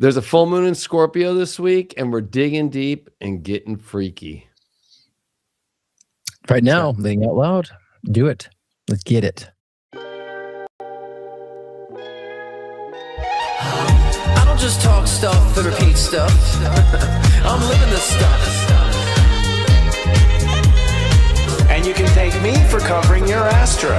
There's a full moon in Scorpio this week, and we're digging deep and getting freaky. Right now, living out loud. Do it. Let's get it. I don't just talk stuff and repeat stuff. I'm living this stuff. And you can thank me for covering your astro.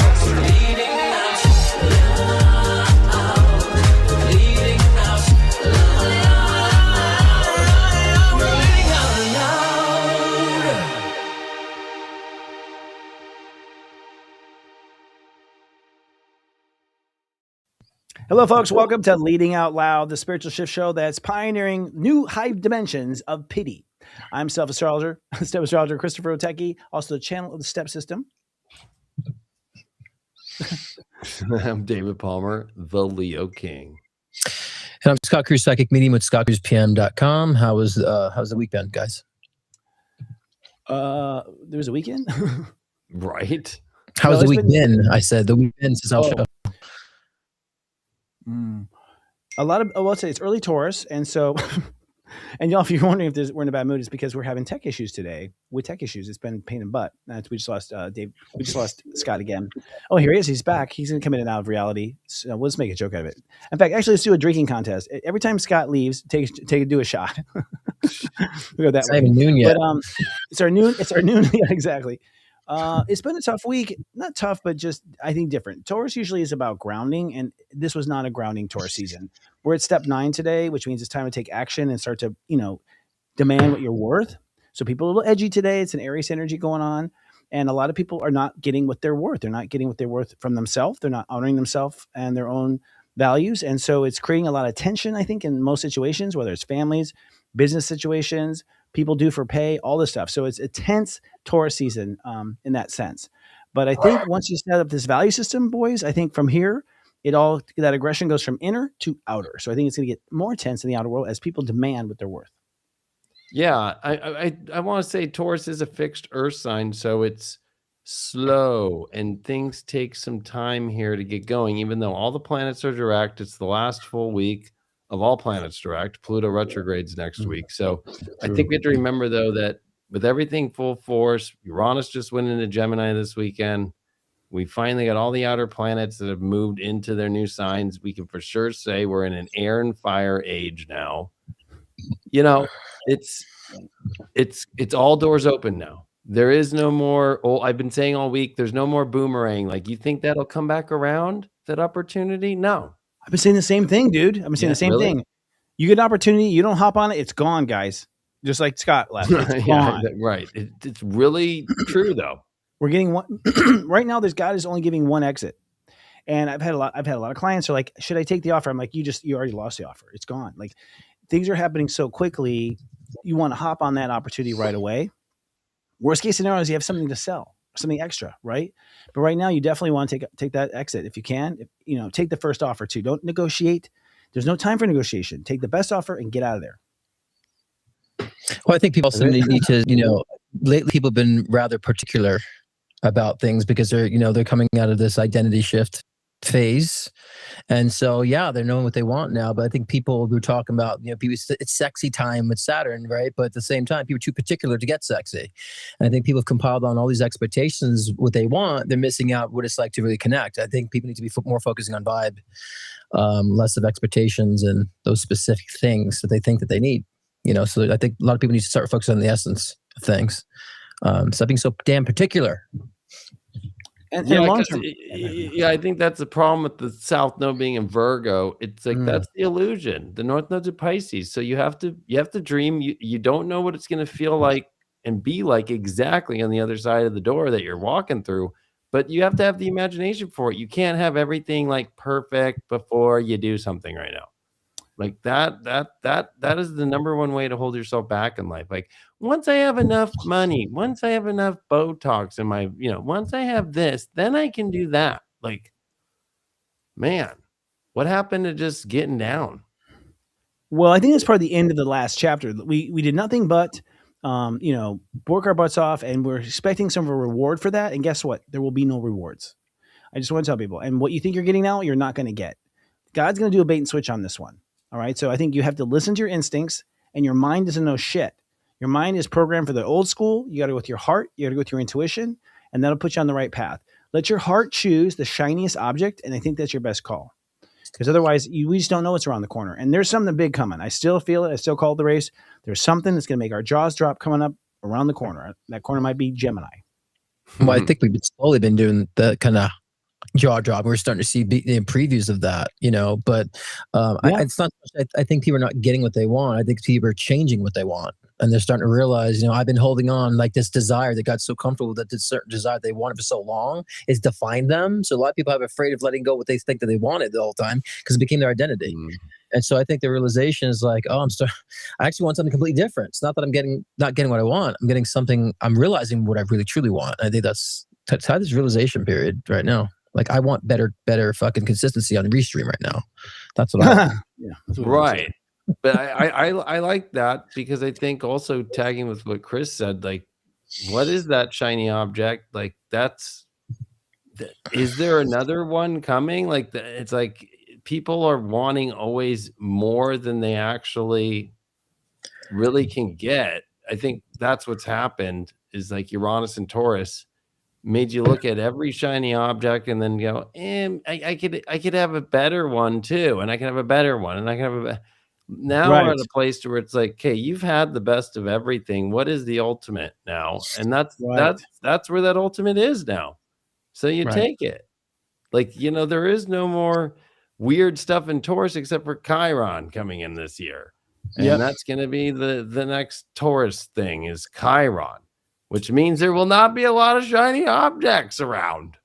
Hello, folks. Welcome to Leading Out Loud, the spiritual shift show that's pioneering new high dimensions of pity. I'm step astrologer Christopher Oteki, also the channel of the step system. I'm David Palmer, the Leo King. And I'm Scott Cruz, psychic medium with scottcruzpm.com. How's the week been, guys? There was a weekend? Right. How's the week been? I said the weekend since our show. A lot of, I'll say it's early Taurus. And so, and y'all, if you're wondering if we're in a bad mood, it's because we're having tech issues today. With tech issues, it's been pain in the butt. We just lost Dave. We just lost Scott again. Oh, here he is. He's back. He's going to come in and out of reality. So we'll just make a joke out of it. In fact, actually, let's do a drinking contest. Every time Scott leaves, do a shot. We go that it's way. Not even noon yet. But it's our noon. Yeah, exactly. It's been a tough week. Not tough, but just, I think, different. Taurus usually is about grounding, and this was not a grounding Taurus season. We're at step 9 today, which means it's time to take action and start to, demand what you're worth. So people are a little edgy today. It's an Aries energy going on, and a lot of people are not getting what they're worth. They're not getting what they're worth from themselves. They're not honoring themselves and their own values, and so it's creating a lot of tension, I think, in most situations, whether it's families, business situations, people due for pay, all this stuff. So it's a tense Taurus season in that sense. But I think once you set up this value system, boys, I think from here, that aggression goes from inner to outer. So I think it's going to get more tense in the outer world as people demand what they're worth. Yeah, I want to say Taurus is a fixed earth sign, so it's slow and things take some time here to get going. Even though all the planets are direct, it's the last full week of all planets direct. Pluto retrogrades next week. So I think we have to remember, though, that with everything full force, Uranus just went into Gemini this weekend. We finally got all the outer planets that have moved into their new signs. We can for sure say we're in an air and fire age now. It's all doors open now. There is no more, I've been saying all week, there's no more boomerang. Like, you think that'll come back around, that opportunity? No. I've been saying the same thing, dude. I've been saying the same thing. You get an opportunity, you don't hop on it, it's gone, guys. Just like Scott left. It's gone. Right. It's really true, though. We're getting one right now. God is only giving one exit, and I've had a lot of clients who are like, "Should I take the offer?" I'm like, "You already lost the offer. It's gone." Like, things are happening so quickly. You want to hop on that opportunity right away. Worst case scenario is you have something to sell, something extra, right? But right now, you definitely want to take that exit if you can. Take the first offer too. Don't negotiate. There's no time for negotiation. Take the best offer and get out of there. Well, I think people also need to, lately people have been rather particular about things because they're coming out of this identity shift phase. And so, they're knowing what they want now. But I think people were talking about, it's sexy time with Saturn, right? But at the same time, people are too particular to get sexy. And I think people have compiled on all these expectations, what they want. They're missing out what it's like to really connect. I think people need to be more focusing on vibe, less of expectations and those specific things that they think that they need. So I think a lot of people need to start focusing on the essence of things. Stop being so damn particular. And I think that's the problem with the South Node being in Virgo. It's like that's the illusion. The North Node's in Pisces, so you have to dream. You don't know what it's going to feel like and be like exactly on the other side of the door that you're walking through, but you have to have the imagination for it. You can't have everything like perfect before you do something right now. Like that is the number one way to hold yourself back in life. Like, once I have enough money, once I have enough Botox in my, once I have this, then I can do that. Like, man, what happened to just getting down? Well, I think that's part of the end of the last chapter. We did nothing but, work our butts off, and we're expecting some of a reward for that. And guess what? There will be no rewards. I just want to tell people, and what you think you're getting now, you're not going to get. God's going to do a bait and switch on this one. All right. So I think you have to listen to your instincts, and your mind doesn't know shit. Your mind is programmed for the old school. You got to go with your heart. You got to go with your intuition, and that'll put you on the right path. Let your heart choose the shiniest object, and I think that's your best call. Because otherwise, we just don't know what's around the corner. And there's something big coming. I still feel it. I still call it the race. There's something that's going to make our jaws drop coming up around the corner. That corner might be Gemini. Well, I think we've slowly been doing the kind of jaw drop. We're starting to see previews of that, but it's not. I think people are not getting what they want. I think people are changing what they want, and they're starting to realize, I've been holding on like this desire that got so comfortable that this certain desire they wanted for so long is defined them. So a lot of people are afraid of letting go what they think that they wanted the whole time because it became their identity. And so I think the realization is like, I actually want something completely different. It's not that I'm not getting what I want. I'm getting something. I'm realizing what I really truly want. I think that's how this realization period right now. Like I want better fucking consistency on Restream right now. That's what I want. Yeah, right. But I like that because I think also tagging with what Chris said, like, what is that shiny object? Like is there another one coming? Like it's like people are wanting always more than they actually really can get. I think that's what's happened is like Uranus and Taurus made you look at every shiny object and then go, I could have a better one too, and I can have a better one, and I can have a now we're at a place where it's like, okay, you've had the best of everything. What is the ultimate now? And that's where that ultimate is now. So you take it. Like, there is no more weird stuff in Taurus except for Chiron coming in this year. And that's going to be the next Taurus thing is Chiron, which means there will not be a lot of shiny objects around.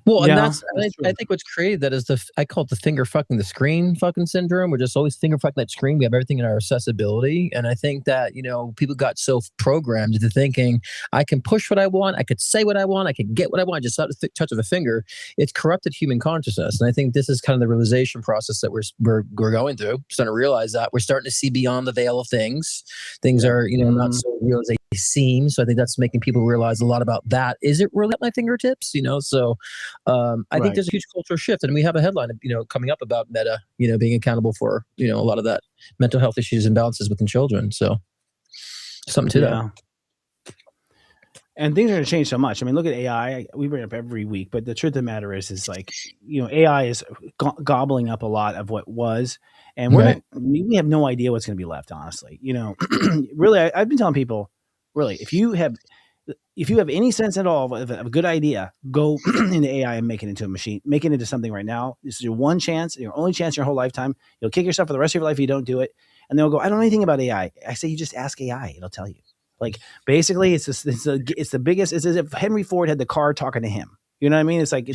Well, and I think what's created that is I call it the finger fucking the screen fucking syndrome. We're just always finger fucking that screen. We have everything in our accessibility. And I think that, people got so programmed into thinking I can push what I want. I could say what I want. I can get what I want. Just the touch of a finger. It's corrupted human consciousness. And I think this is kind of the realization process that we're going through. We're starting to realize that we're starting to see beyond the veil of things. Things are, not so real as they seem. So I think that's making people realize a lot about that. Is it really at my fingertips? So I think there's a huge cultural shift, and we have a headline, coming up about Meta, being accountable for, a lot of that mental health issues and imbalances within children. So something to that. And things are going to change so much. I mean, look at AI. We bring it up every week, but the truth of the matter is like, AI is gobbling up a lot of what was, and we have no idea what's going to be left, honestly. Really, I've been telling people, really, if you have any sense at all of a good idea, go into AI and make it into a machine. Make it into something right now. This is your one chance, your only chance in your whole lifetime. You'll kick yourself for the rest of your life if you don't do it. And they'll go, I don't know anything about AI. I say, you just ask AI. It'll tell you. Like, basically, it's the biggest. It's as if Henry Ford had the car talking to him. You know what I mean? It's like,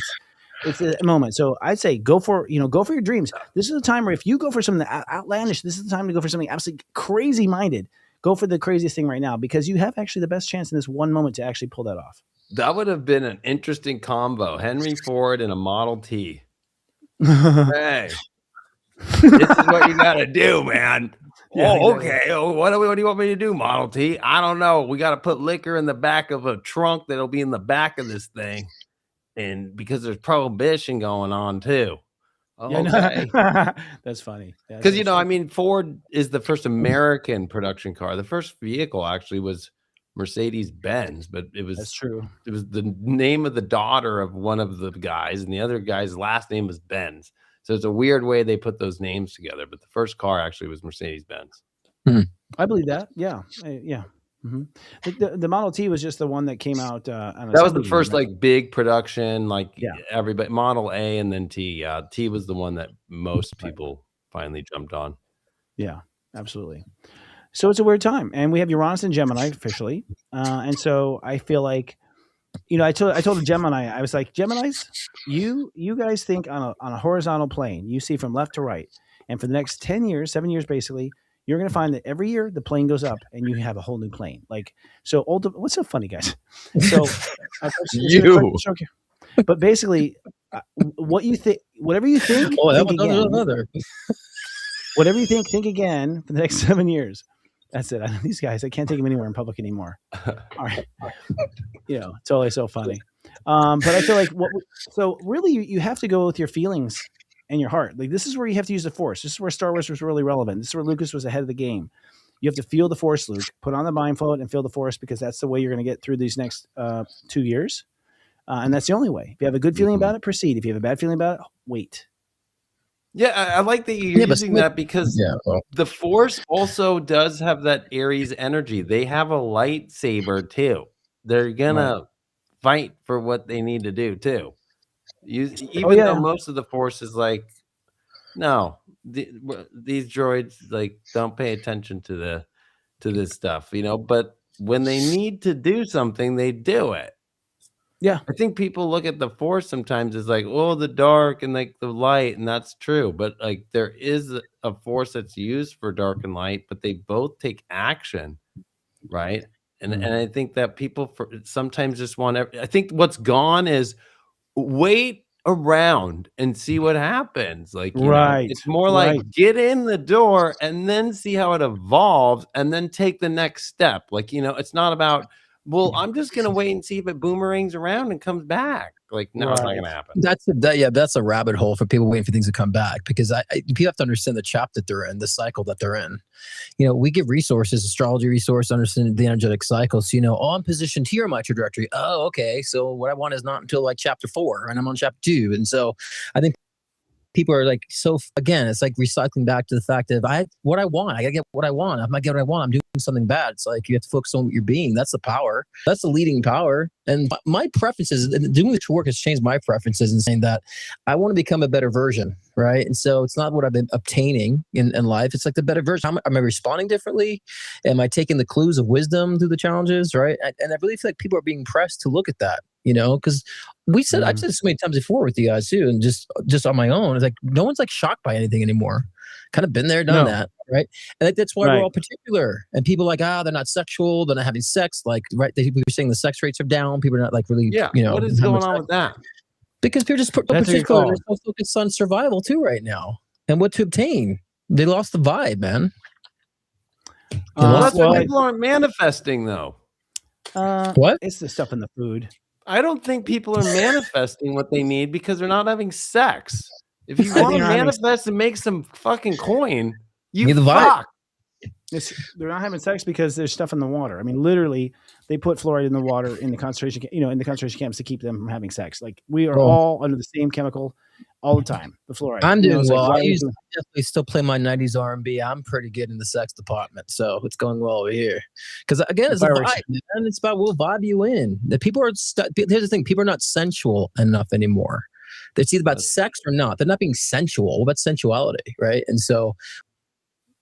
it's a moment. So I'd say go for your dreams. This is the time where if you go for something outlandish, this is the time to go for something absolutely crazy minded. Go for the craziest thing right now, because you have actually the best chance in this one moment to actually pull that off. That would have been an interesting combo. Henry Ford and a Model T. Hey, this is what you got to do, man. Yeah, exactly. Okay. Oh, what do you want me to do, Model T? I don't know. We got to put liquor in the back of a trunk that'll be in the back of this thing. And because there's prohibition going on too. Okay. That's funny. Because, I mean, Ford is the first American production car. The first vehicle actually was Mercedes-Benz, but that's true. It was the name of the daughter of one of the guys, and the other guy's last name was Benz. So it's a weird way they put those names together, but the first car actually was Mercedes-Benz. I believe that. Yeah. Yeah. Mm-hmm. The Model T was just the one that came out. That was the first big production, everybody. Model A and then T. Yeah, T was the one that most people finally jumped on. Yeah, absolutely. So it's a weird time, and we have Uranus and Gemini officially, and so I feel like, I told the Gemini, I was like, Geminis, you guys think on a horizontal plane, you see from left to right, and for the next 10 years, 7 years, basically, you're going to find that every year the plane goes up and you have a whole new plane. What's so funny, guys? So but basically, whatever you think, whatever you think, think again for the next 7 years. That's it. These guys, I can't take them anywhere in public anymore. All right. It's always so funny. But I feel like so really you have to go with your feelings and your heart. Like this is where you have to use the Force. This is where Star Wars was really relevant. This is where Lucas was ahead of the game. You have to feel the Force, Luke. Put on the blindfold and feel the Force, because that's the way you're going to get through these next 2 years. And that's the only way. If you have a good feeling about it, proceed. If you have a bad feeling about it, wait. Yeah, I like that you're using that, because the Force also does have that Aries energy. They have a lightsaber too. They're gonna fight for what they need to do too. Even though most of the Force is like, no, these droids like don't pay attention to this stuff, But when they need to do something, they do it. Yeah. I think people look at the Force sometimes as like, oh, the dark and like the light, and that's true. But like there is a Force that's used for dark and light, but they both take action, right? And I think that people sometimes just want I think what's gone is wait around and see what happens. Like, it's more like get in the door and then see how it evolves and then take the next step. Like, it's not about, well, I'm just going to wait and see if it boomerangs around and comes back. Like, no, it's not going to happen. That's a rabbit hole for people waiting for things to come back, because people have to understand the chapter that they're in, the cycle that they're in. We give resources, astrology resource, understanding the energetic cycles. I'm positioned here in my trajectory. Oh, okay. So what I want is not until like chapter 4, and I'm on chapter 2. And so I think people are like, so again, it's like recycling back to the fact of what I want. I gotta get what I want. If I get what I want, I'm doing something bad. It's like you have to focus on what you're being. That's the power. That's the leading power. And my preferences, and doing this work has changed my preferences, and saying that I want to become a better version, right? And so it's not what I've been obtaining in life. It's like the better version. Am I responding differently? Am I taking the clues of wisdom through the challenges, right? And I really feel like people are being pressed to look at that. Because I've said it so many times before with you guys too, and just on my own, it's like no one's like shocked by anything anymore. Kind of been there, done that, right? And that's why we're all particular. And people are like, they're not sexual, they're not having sex, like, right? We were saying the sex rates are down. People are not like really, what is going on with that? Because people are just particular. They're so focused on survival too right now, and what to obtain. They lost the vibe, man. That's why people aren't manifesting, though. What? It's the stuff in the food. I don't think people are manifesting what they need because they're not having sex. If you want to manifest and make some fucking coin, you fuck. They're not having sex because there's stuff in the water. I mean, literally, they put fluoride in the water in the concentration, in the concentration camps to keep them from having sex. Like we are all under the same chemical all the time. The fluoride. I'm doing well. I definitely still play my '90s R&B. I'm pretty good in the sex department, so it's going well over here. Because again, it's a vibe, man. It's about we'll vibe you in. The people are. Here's the thing: people are not sensual enough anymore. It's either about sex or not. They're not being sensual. What about sensuality, right? And so,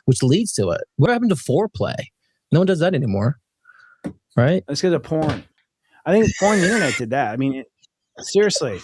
which leads to it. What happened to foreplay? No one does that anymore, right? It's because of porn. I think porn, the internet did that. I mean, seriously.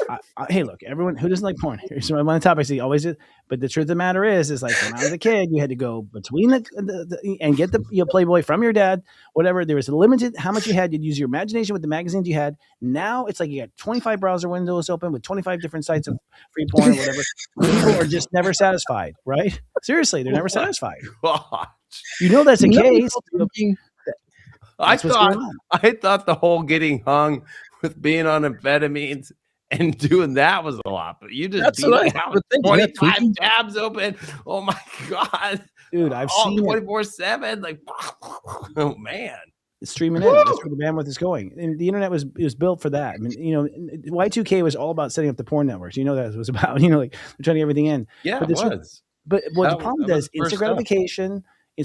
Hey, look, everyone who doesn't like porn. Here's one of the topics he always is. But the truth of the matter is like when I was a kid, you had to go between the and get the Playboy from your dad, whatever. There was limited how much you had. You'd use your imagination with the magazines you had. Now it's like you got 25 browser windows open with 25 different sites of free porn or whatever. People are just never satisfied, right? Seriously, they're never satisfied. That's the case. I thought the whole getting hung with being on amphetamines and doing that was a lot, but you just 25 tabs open. Oh my god, dude! I've seen 24/7. Like, oh man, it's streaming in. That's where the bandwidth is going. And the internet was built for that. I mean, Y2K was all about setting up the porn networks. That was about like they're trying to get everything in. Yeah, it was. But what the problem is instant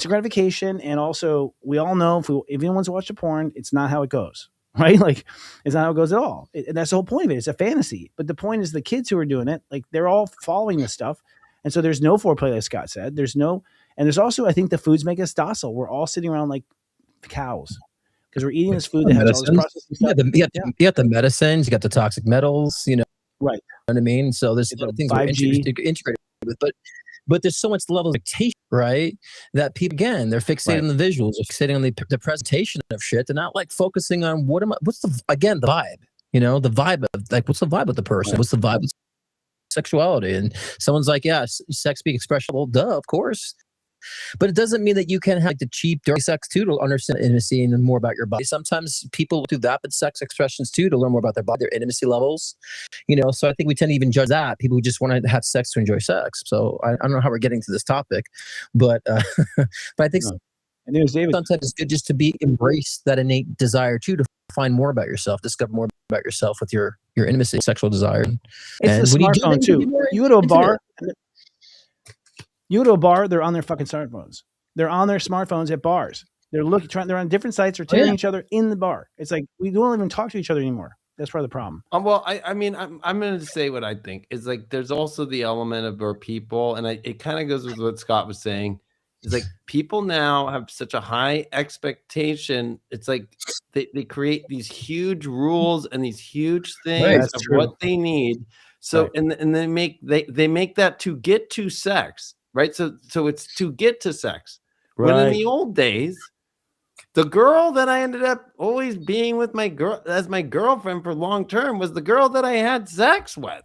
gratification, and also we all know if anyone's watched a porn, it's not how it goes. Right? Like it's not how it goes at all. And that's the whole point of it. It's a fantasy. But the point is the kids who are doing it, like they're all following this stuff. And so there's no foreplay, like Scott said. There's also, I think the foods make us docile. We're all sitting around like cows because we're eating this food that has all this processing stuff. You got the medicines, you got the toxic metals, Right. You know what I mean? So there's a lot of things we're integrated with, but there's so much level of expectation, right? That people, again, they're fixated on the visuals, they're fixated on the presentation of shit. They're not like focusing on what's the vibe, the vibe of like, what's the vibe with the person? What's the vibe with sexuality? And someone's like, yeah, sex be expression. Well, duh, of course. But it doesn't mean that you can have like the cheap, dirty sex too to understand intimacy and more about your body. Sometimes people do that with sex expressions too to learn more about their body, their intimacy levels. So I think we tend to even judge that people who just want to have sex to enjoy sex. So I don't know how we're getting to this topic, but but I think sometimes it's good just to embrace that innate desire too, to find more about yourself, discover more about yourself with your intimacy, sexual desire. It's the smartphone too. You go to a bar. You go to a bar, they're on their fucking smartphones. They're on their smartphones at bars. They're they're on different sites or telling each other in the bar. It's like we don't even talk to each other anymore. That's part of the problem. Well, I mean, I'm going to say what I think is like. There's also the element of our people, and it kind of goes with what Scott was saying. It's like people now have such a high expectation. It's like they create these huge rules and these huge things of what they need. So and they make that to get to sex. Right. So it's to get to sex. Right. When in the old days, the girl that I ended up always being with my girlfriend for long term was the girl that I had sex with.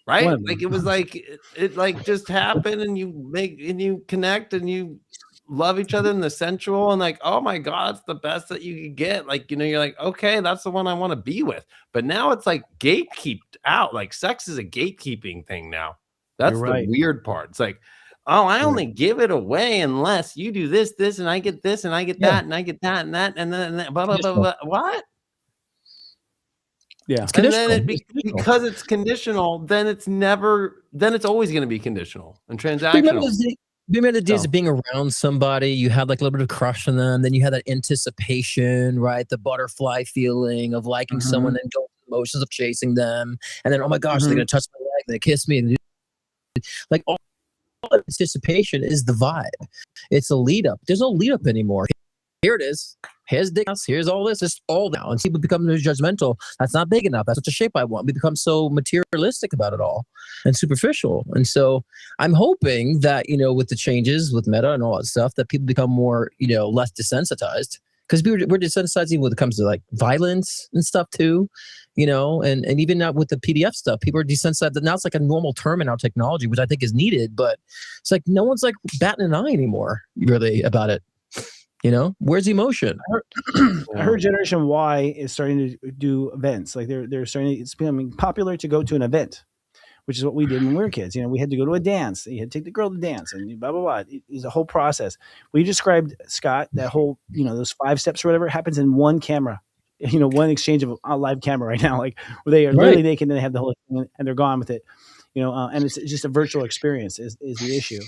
Right. Like it was like it like just happened, and you connect and you love each other in the sensual, and like, oh my God, it's the best that you could get. Like, you're like, okay, that's the one I want to be with. But now it's like gatekeeped out. Like sex is a gatekeeping thing now. That's the weird part. It's like, oh, I only give it away unless you do this, and I get this, and I get that, and I get that, and that, and then blah, blah, blah, blah. What? Yeah. And then because it's conditional, then it's always going to be conditional and transactional. Remember the days of being around somebody, you had like a little bit of crush on them, then you had that anticipation, right? The butterfly feeling of liking someone, and going through the motions of chasing them. And then, oh my gosh, they're going to touch my leg, they kiss me, and like all anticipation is the vibe. It's a lead up. There's no lead up anymore. Here it is. Here's dick. Here's all this. It's all now. And people become judgmental. That's not big enough. That's what the shape I want. We become so materialistic about it all and superficial. And so I'm hoping that, with the changes with Meta and all that stuff, that people become more, less desensitized. Because we're desensitizing when it comes to like violence and stuff too, and even now with the PDF stuff, people are desensitized. Now it's like a normal term in our technology, which I think is needed, but it's like no one's like batting an eye anymore really about it. Where's emotion? I heard Generation Y is starting to do events. Like they're starting. It's becoming popular to go to an event, which is what we did when we were kids. We had to go to a dance. You had to take the girl to dance, and blah blah blah. It's a whole process. We described, Scott, that whole those 5 steps or whatever happens in one camera. One exchange of a live camera right now. Like where they are literally naked and they have the whole thing and they're gone with it. And it's just a virtual experience is the issue.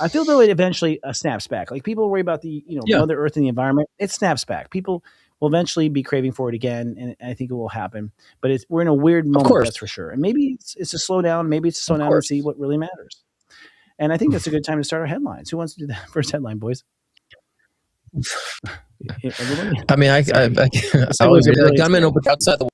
I feel though it eventually snaps back. Like people worry about the Mother Earth and the environment. It snaps back. People will eventually be craving for it again, and I think it will happen. But we're in a weird moment, that's for sure. And maybe it's a slowdown. Maybe it's a slow down and see what really matters. And I think that's a good time to start our headlines. Who wants to do that first headline, boys? I mean, I'm in outside the.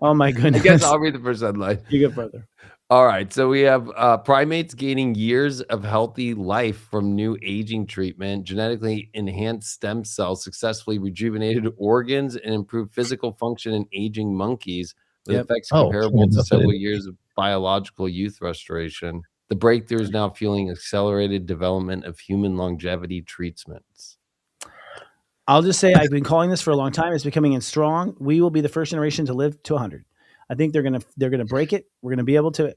Oh my goodness! I guess I'll read the first headline. You go further. All right, so we have primates gaining years of healthy life from new aging treatment, genetically enhanced stem cells successfully rejuvenated organs, and improved physical function in aging monkeys with effects comparable to several years of biological youth restoration. The breakthrough is now fueling accelerated development of human longevity treatments. I'll just say I've been calling this for a long time. It's becoming strong. We will be the first generation to live to 100. I think they're gonna break it. We're gonna be able to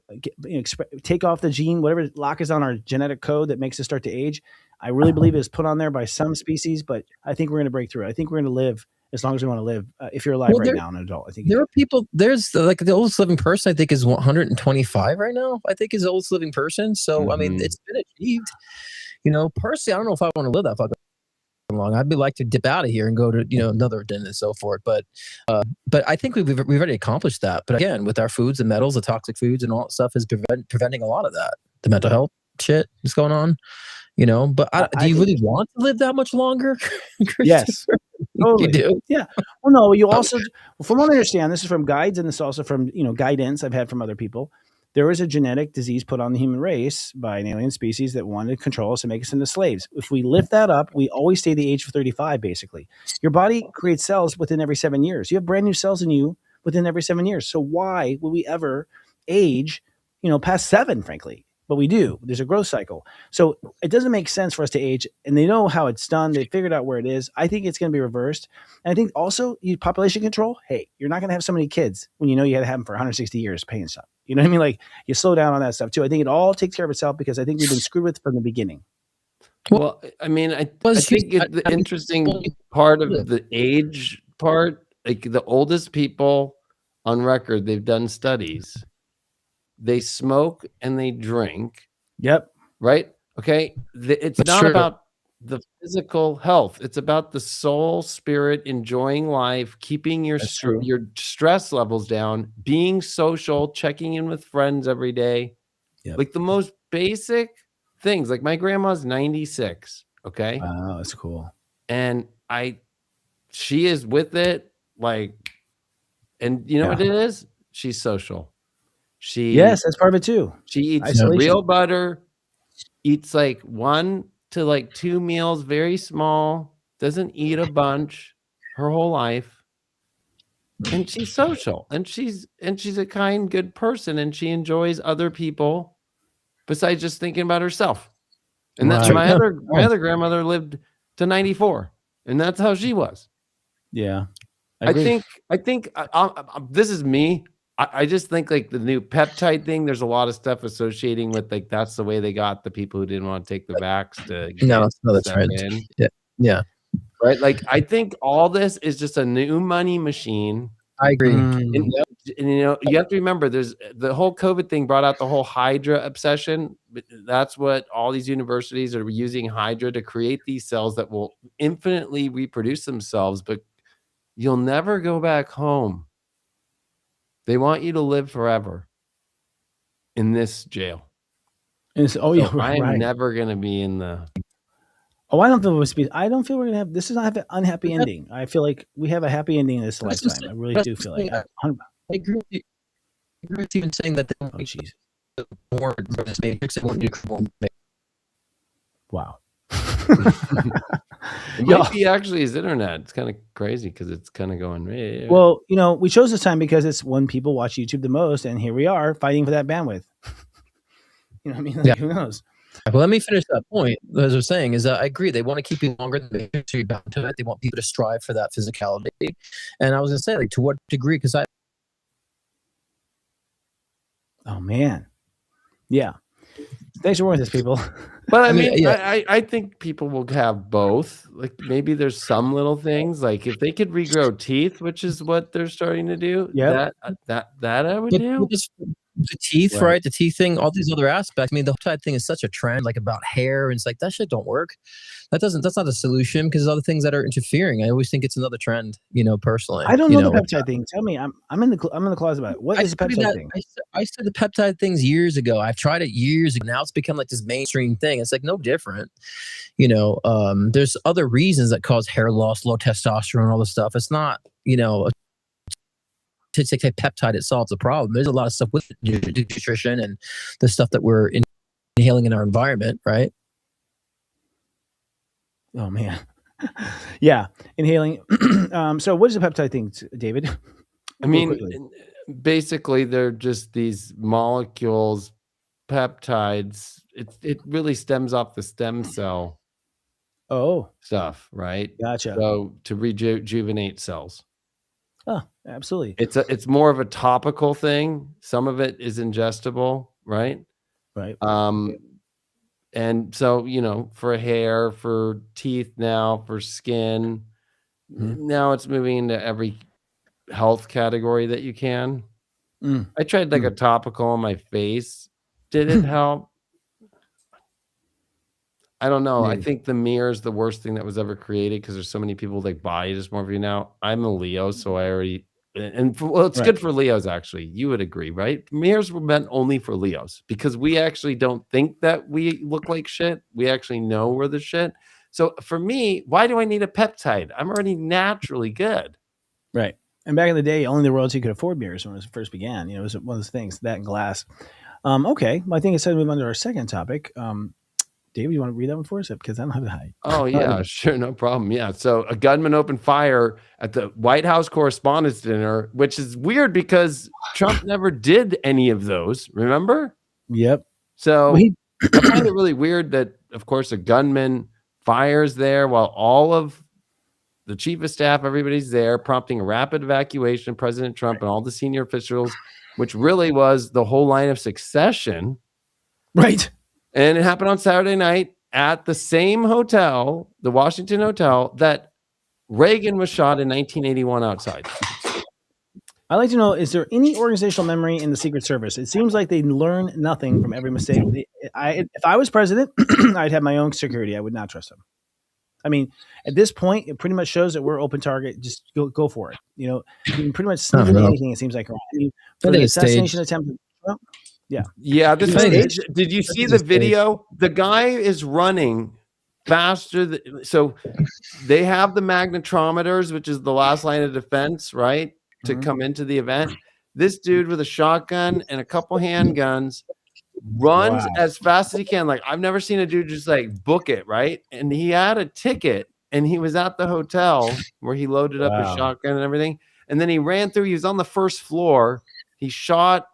take off the gene, whatever lock is on our genetic code that makes us start to age. I really believe it is put on there by some species, but I think we're gonna break through. I think we're gonna live as long as we want to live. If you're alive right now, an adult, I think there are people. There's like the oldest living person. I think is 125 right now. I think is the oldest living person. So I mean, it's been achieved. Personally, I don't know if I want to live that fucking long. I'd be like to dip out of here and go to another den and so forth. But I think we've already accomplished that. But again, with our foods, the metals, the toxic foods, and all that stuff is preventing a lot of that. The mental health shit is going on. But do you really want to live that much longer? Yes, totally. You do. Yeah. Well, no. You also, from what I understand, this is from guides, and this is also from guidance I've had from other people. There was a genetic disease put on the human race by an alien species that wanted to control us and make us into slaves. If we lift that up, we always stay the age of 35, basically. Your body creates cells within every 7 years. You have brand new cells in you within every 7 years. So why would we ever age, past 7, frankly? but we do. There's a growth cycle. So it doesn't make sense for us to age, and they know how it's done. They figured out where it is. I think it's going to be reversed. And I think also population control. Hey, you're not going to have so many kids when you know you had to have them for 160 years paying stuff. You know what I mean? Like, you slow down on that stuff too. I think it all takes care of itself because I think we've been screwed with from the beginning. Well, I mean, I think the interesting part of the age part, like the oldest people on record, they've done studies. They smoke and they drink. Yep. Right? Okay. It's not about the physical health. It's about the soul, spirit, enjoying life, keeping your stress levels down, being social, checking in with friends every day. Yep. Like the most basic things. Like my grandma's 96. Okay. Wow, that's cool. And she is with it. Like, and you know what it is? She's social. Yes, that's part of it too. She eats real butter, eats like 1 to like 2 meals, very small, doesn't eat a bunch her whole life. And she's social, and she's a kind, good person, and she enjoys other people besides just thinking about herself. And that's my other grandmother lived to 94, and that's how she was. Yeah. I think this is me. I just think like the new peptide thing, there's a lot of stuff associating with like that's the way they got the people who didn't want to take the vax to it's not a trend. Yeah. Right. Like I think all this is just a new money machine. I agree. And you know, you have to remember there's the whole COVID thing brought out the whole Hydra obsession. That's what all these universities are using Hydra to create these cells that will infinitely reproduce themselves, but you'll never go back home. They want you to live forever in this jail. And so, I'm never going to be in the. Oh, I don't feel we're going to have. This is not an unhappy ending. I feel like we have a happy ending in this lifetime. I really do feel like. I agree with you in saying that. Jeez. More this matrix. Wow. It might be actually his internet. It's kind of crazy because it's kind of going. Well, you know, we chose this time because it's when people watch YouTube the most, and here we are fighting for that bandwidth. You know what I mean? Like, who knows? Well, let me finish that point. As I was saying, is I agree. They want to keep you longer than they are bound to it. They want people to strive for that physicality. And I was going to say, like, to what degree? Because oh man, yeah. Thanks for working with this, people. But I mean, I think people will have both. Like maybe there's some little things, like if they could regrow teeth, which is what they're starting to do. Yeah, that I would do. The teeth, right? The teeth thing, all these other aspects. I mean, the peptide thing is such a trend, like about hair, and it's like that shit don't work. That's not a solution because there's other things that are interfering. I always think it's another trend, you know, personally. I don't know the peptide thing. Tell me, I'm in the closet about it. What is the peptide thing? I said the peptide things years ago. I've tried it years ago. Now it's become like this mainstream thing. It's like no different. You know, there's other reasons that cause hair loss, low testosterone, all this stuff. It's not, you know, to take peptide, it solves the problem. There's a lot of stuff with nutrition and the stuff that we're inhaling in our environment, right? Oh man, yeah, inhaling. So, what is the peptide thing, David? I mean, basically, they're just these molecules, peptides. It really stems off the stem cell. Stuff, right? Gotcha. So to rejuvenate cells. Oh, absolutely. It's more of a topical thing. Some of it is ingestible, right? Right. And so, you know, for hair, for teeth now, for skin, now it's moving into every health category that you can. I tried like a topical on my face. Did it help? I don't know. I think the mirror is the worst thing that was ever created because there's so many people like body dysmorphia now. I'm a Leo, so I already it's good for Leos actually. You would agree, right? Mirrors were meant only for Leos because we actually don't think that we look like shit. We actually know we're the shit. So for me, why do I need a peptide? I'm already naturally good. Right. And back in the day, only the royalty could afford mirrors when it first began. You know, it was one of those things, that and glass. Okay. Well, I think it's time to move on to our second topic. David, you want to read that one for us? Because I don't have the height. Oh, yeah, sure. No problem. Yeah. So a gunman opened fire at the White House Correspondents' Dinner, which is weird because Trump never did any of those. Remember? Yep. So I find it really weird that, of course, a gunman fires there while all of the chief of staff, everybody's there, prompting a rapid evacuation. President Trump and all the senior officials, which really was the whole line of succession. Right. And it happened on Saturday night at the same hotel, the Washington Hotel, that Reagan was shot in 1981 outside. I'd like to know, is there any organizational memory in the Secret Service? It seems like they learn nothing from every mistake. If I was president, I'd have my own security. I would not trust them. I mean, at this point, it pretty much shows that we're open target. Just go for it. You know, you can pretty much sneak into anything, it seems like. I mean, for the assassination attempt, well, yeah. Yeah, did you see the video? The guy is running faster. So they have the magnetometers, which is the last line of defense, right? To come into the event. This dude with a shotgun and a couple handguns runs as fast as he can. Like, I've never seen a dude just like book it, right? And he had a ticket and he was at the hotel where he loaded up his shotgun and everything. And then he ran through, he was on the first floor. He shot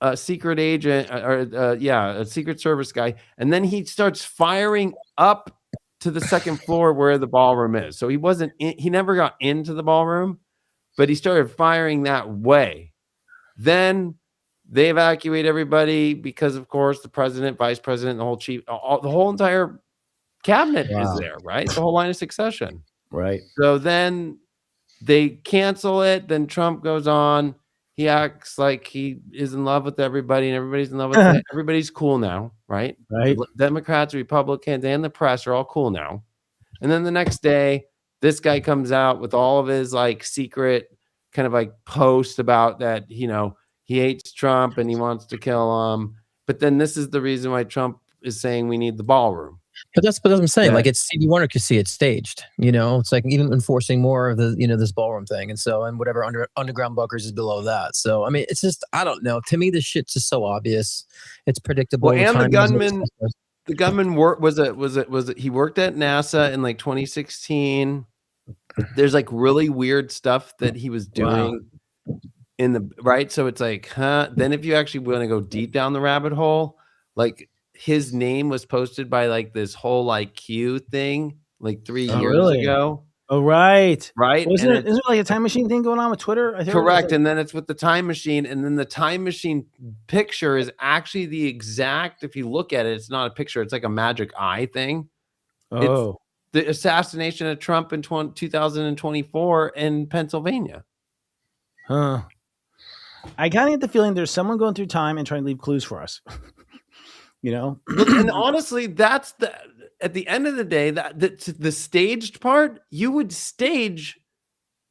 a secret agent a Secret Service guy. And then he starts firing up to the second floor where the ballroom is. So he never got into the ballroom, but he started firing that way. Then they evacuate everybody because, of course, the president, vice president, the whole entire cabinet is there, right? The whole line of succession. Right. So then they cancel it. Then Trump goes on. He acts like he is in love with everybody and everybody's in love with him. Everybody's cool now, right? Right. Democrats, Republicans, and the press are all cool now. And then the next day, this guy comes out with all of his like secret kind of like post about that, you know, he hates Trump and he wants to kill him. But then this is the reason why Trump is saying we need the ballroom. But that's what I'm saying. Like, it's Stevie Wonder could see it staged. You know, it's like even enforcing more of the, you know, this ballroom thing, and so and whatever underground bunkers is below that. So I mean, it's just, I don't know. To me, this shit's just so obvious. It's predictable. Well, and the gunman he worked at NASA in like 2016. There's like really weird stuff that he was doing in the right. So it's like, then if you actually want to go deep down the rabbit hole, like his name was posted by like this whole like Q thing like 3 years ago. Oh, right. Isn't it like a time machine thing going on with Twitter? I think correct. And then it's with the time machine. And then the time machine picture is actually the exact, if you look at it, it's not a picture. It's like a magic eye thing. Oh. It's the assassination of Trump in 2024 in Pennsylvania. Huh. I kind of get the feeling there's someone going through time and trying to leave clues for us. You know? And honestly, that's at the end of the day, the staged part, you would stage.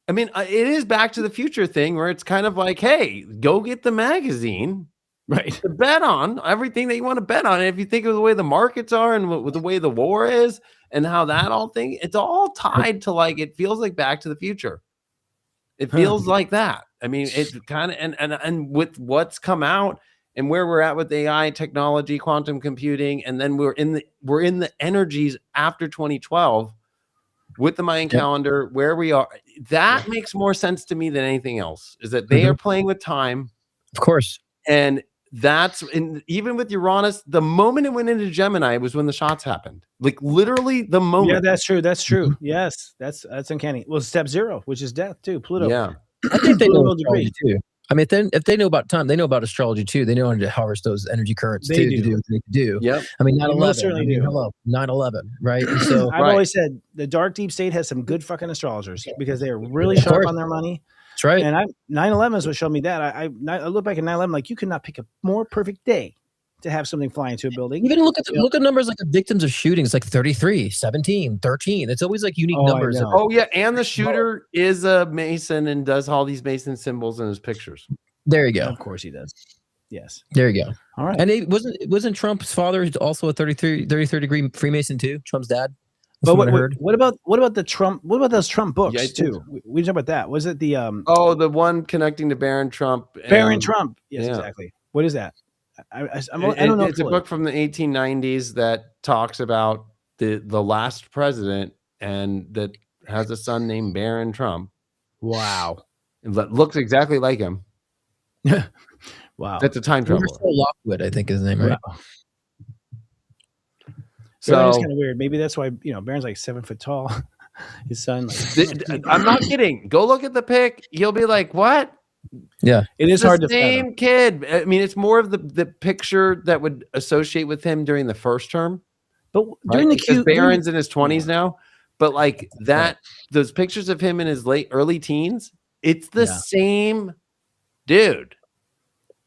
I mean, it is Back to the Future thing where it's kind of like, hey, go get the magazine. Right. To bet on everything that you want to bet on. And if you think of the way the markets are and with the way the war is and how that all thing, it's all tied to like, it feels like Back to the Future. It feels like that. I mean, it's kind of, and with what's come out and where we're at with AI technology, quantum computing, and then we're in the energies after 2012 with the Mayan calendar, where we are. That makes more sense to me than anything else, is that they are playing with time. Of course. And that's even with Uranus, the moment it went into Gemini was when the shots happened. Like literally the moment. Yeah, that's true. That's true. Yes, that's uncanny. Well, step 0, which is death too. Pluto. Yeah, I think they know astrology too. I mean, if they know about time, they know about astrology too. They know how to harvest those energy currents to do what they do. Yep. I mean, 9/11. Certainly do. Hello, 9/11, right? And so I've always said the dark deep state has some good fucking astrologers because they are really sharp on their money. That's right. And 9/11 is what showed me that. I look back at 9/11 like you could not pick a more perfect day to have something fly into a building. Even look at numbers like the victims of shootings, like 33, 17, 13. It's always like unique numbers. Oh yeah, and the shooter is a Mason and does all these Mason symbols in his pictures. There you go. Of course he does. Yes. There you go. All right. And wasn't Trump's father also a 33 degree Freemason too? Trump's dad. But what about the Trump? What about those Trump books too? We talked about that. Was it the the one connecting to Baron Trump? Baron Trump. Yes, exactly. What is that? I don't know. It's a book from the 1890s that talks about the last president and that has a son named Baron Trump. Wow. It looks exactly like him. Wow. That's a time traveler. Lockwood, I think is his name, right? Wow. So Baron is kind of weird. Maybe that's why Baron's like 7 foot tall. His son, like, I'm not kidding. Go look at the pic. You'll be like, "What?" Yeah, it is hard to same fathom. kid. I mean, it's more of the picture that would associate with him during the first term. But during Right? the Because Baron's in his 20s now, but like that, Right. those pictures of him in his early teens, it's the Yeah. same dude.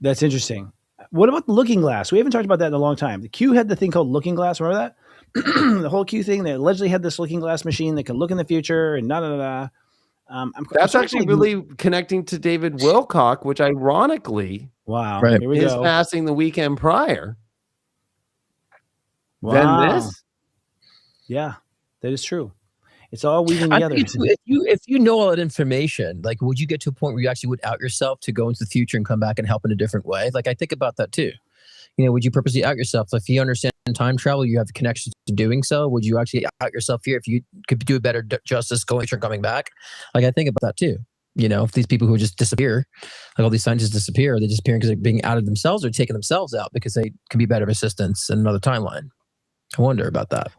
That's interesting. What about the looking glass? We haven't talked about that in a long time. The Q had the thing called looking glass. Remember that? The whole Q thing. They allegedly had this looking glass machine that can look in the future and That's actually really connecting to David Wilcock, which ironically wow. Right. Here we is go. passing the weekend prior. Wow. Than this. Yeah, that is true. It's all weaving I together. think if you know all that information, like, would you get to a point where you actually would out yourself to go into the future and come back and help in a different way? Like, I think about that too. Would you purposely out yourself? If you understand time travel, you have the connections to doing so. Would you actually out yourself here if you could do a better justice going and coming back? Like, I think about that too. If these people who just disappear, like all these scientists disappear, they disappear because they're being outed themselves or taking themselves out because they can be better assistants in another timeline. I wonder about that.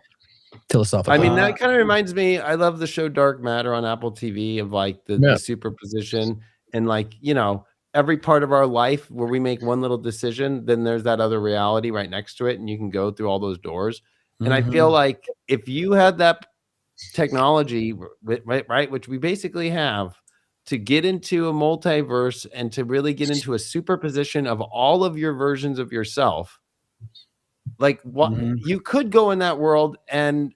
Philosophical. I mean, that kind of reminds me. I love the show Dark Matter on Apple TV of like the superposition and like, every part of our life where we make one little decision, then there's that other reality right next to it. And you can go through all those doors. And I feel like if you had that technology, right, which we basically have, to get into a multiverse and to really get into a superposition of all of your versions of yourself, like what you could go in that world and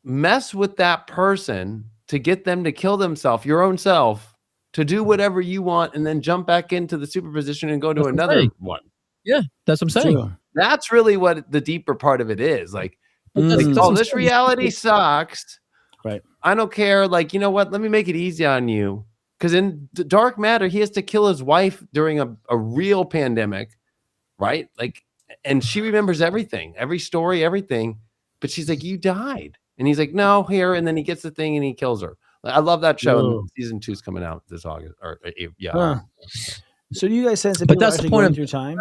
mess with that person to get them to kill themselves, your own self, to do whatever you want, and then jump back into the superposition and go to another one. Yeah, that's what I'm saying. That's really what the deeper part of it is. Like, this reality sucks. Right. I don't care. Like, you know what? Let me make it easy on you. Because in the Dark Matter, he has to kill his wife during a real pandemic, right? Like, and she remembers everything, every story, everything. But she's like, you died. And he's like, no, here. And then he gets the thing and he kills her. I love that show. And season 2 is coming out this August. So do you guys sense that people are actually going through time?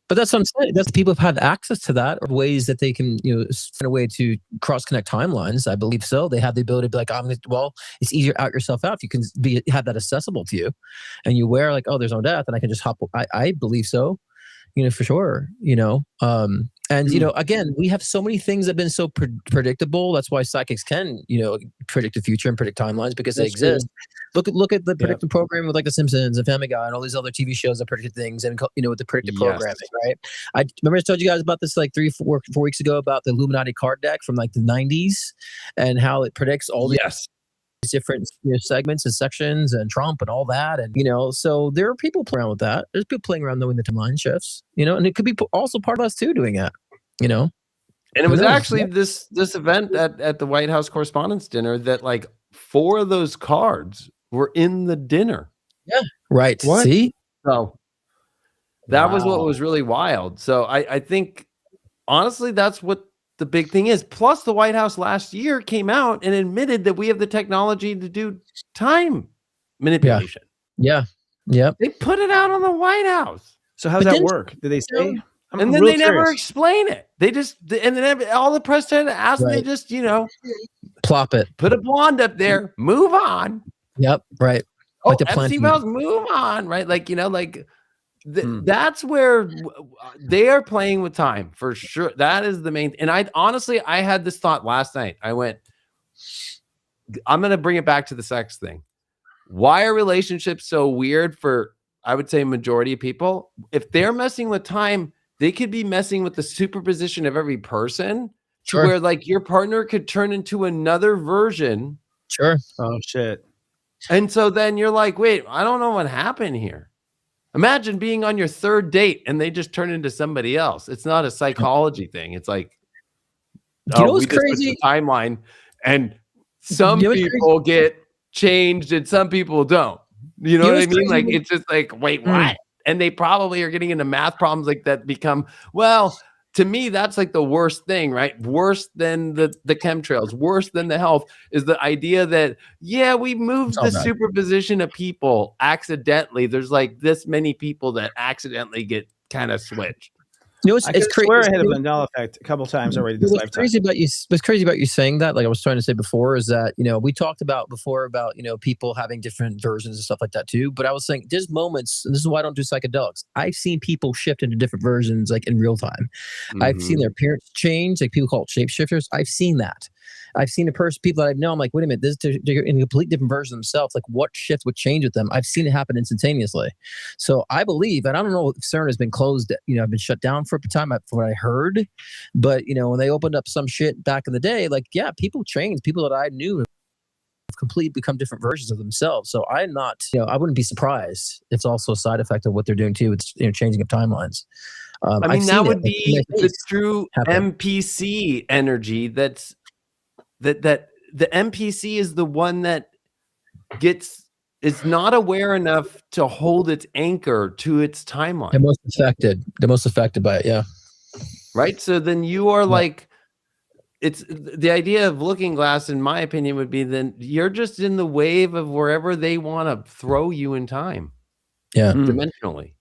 But that's what I'm saying. That's people have had access to that, or ways that they can, find a way to cross connect timelines. I believe so. They have the ability to be like, it's easier to out yourself out if you can have that accessible to you, and you wear like, there's no death, and I can just hop. I believe so, for sure. And again, we have so many things that have been so predictable. That's why psychics can, predict the future and predict timelines because they exist. Look at the predictive programming with like The Simpsons and Family Guy and all these other TV shows that predicted things, and with the predictive programming, right? I remember I told you guys about this like 4 weeks ago about the Illuminati card deck from like the 90s and how it predicts all these different segments and sections and Trump and all that, and so there are people playing around with that. There's people playing around knowing the timeline shifts, and it could be also part of us too doing that, And it was actually this event at the White House Correspondents' Dinner that like 4 of those cards were in the dinner. Yeah. Right. What? See? So that was what was really wild. So I think honestly, that's what the big thing is. Plus the White House last year came out and admitted that we have the technology to do time manipulation. Yeah. Yep. They put it out on the White House. So how does that work? Did they say? And then they never explain it. They just, and then all the press tend to ask, and they just, plop it, put a blonde up there, move on. Yep. Right. Like the FC Wells, move on. Right. Like, that's where they are playing with time for sure. That is the main. And I had this thought last night. I went, I'm going to bring it back to the sex thing. Why are relationships so weird for, I would say, majority of people? If they're messing with time, they could be messing with the superposition of every person to where like your partner could turn into another version. Sure. Oh shit. And so then you're like, wait, I don't know what happened here. Imagine being on your 3rd date and they just turn into somebody else. It's not a psychology thing. It's like, what's crazy? Timeline, and some people get changed and some people don't. You know what I mean? Like, it's just like, wait, what? And they probably are getting into math problems like that become, to me, that's like the worst thing, right? Worse than the chemtrails, worse than the health is the idea that, yeah, we moved the superposition of people accidentally. There's like this many people that accidentally get kind of switched. You know, I could swear I hit a Mandela effect a couple times already this lifetime. What's crazy about you saying that, like I was trying to say before, is that, you know, we talked about before about, you know, people having different versions and stuff like that too. But I was saying there's moments, and this is why I don't do psychedelics. I've seen people shift into different versions like in real time. I've seen their appearance change, like people call it shapeshifters. I've seen that. I've seen people that I know. I'm like, wait a minute, they're in a complete different version of themselves. Like, what shift would change with them? I've seen it happen instantaneously. So I believe, and I don't know if CERN has been closed, you know, I've been shut down for a time, from what I heard. But, you know, when they opened up some shit back in the day, like, yeah, people changed. People that I knew have completely become different versions of themselves. So I'm not, you know, I wouldn't be surprised. It's also a side effect of what they're doing too. It's, you know, changing of timelines. I mean, that would be the true NPC energy. That the NPC is the one that is not aware enough to hold its anchor to its timeline. The most affected by it. Yeah. Right. So then you are like, it's the idea of looking glass, in my opinion, would be then you're just in the wave of wherever they want to throw you in time. Yeah. Dimensionally.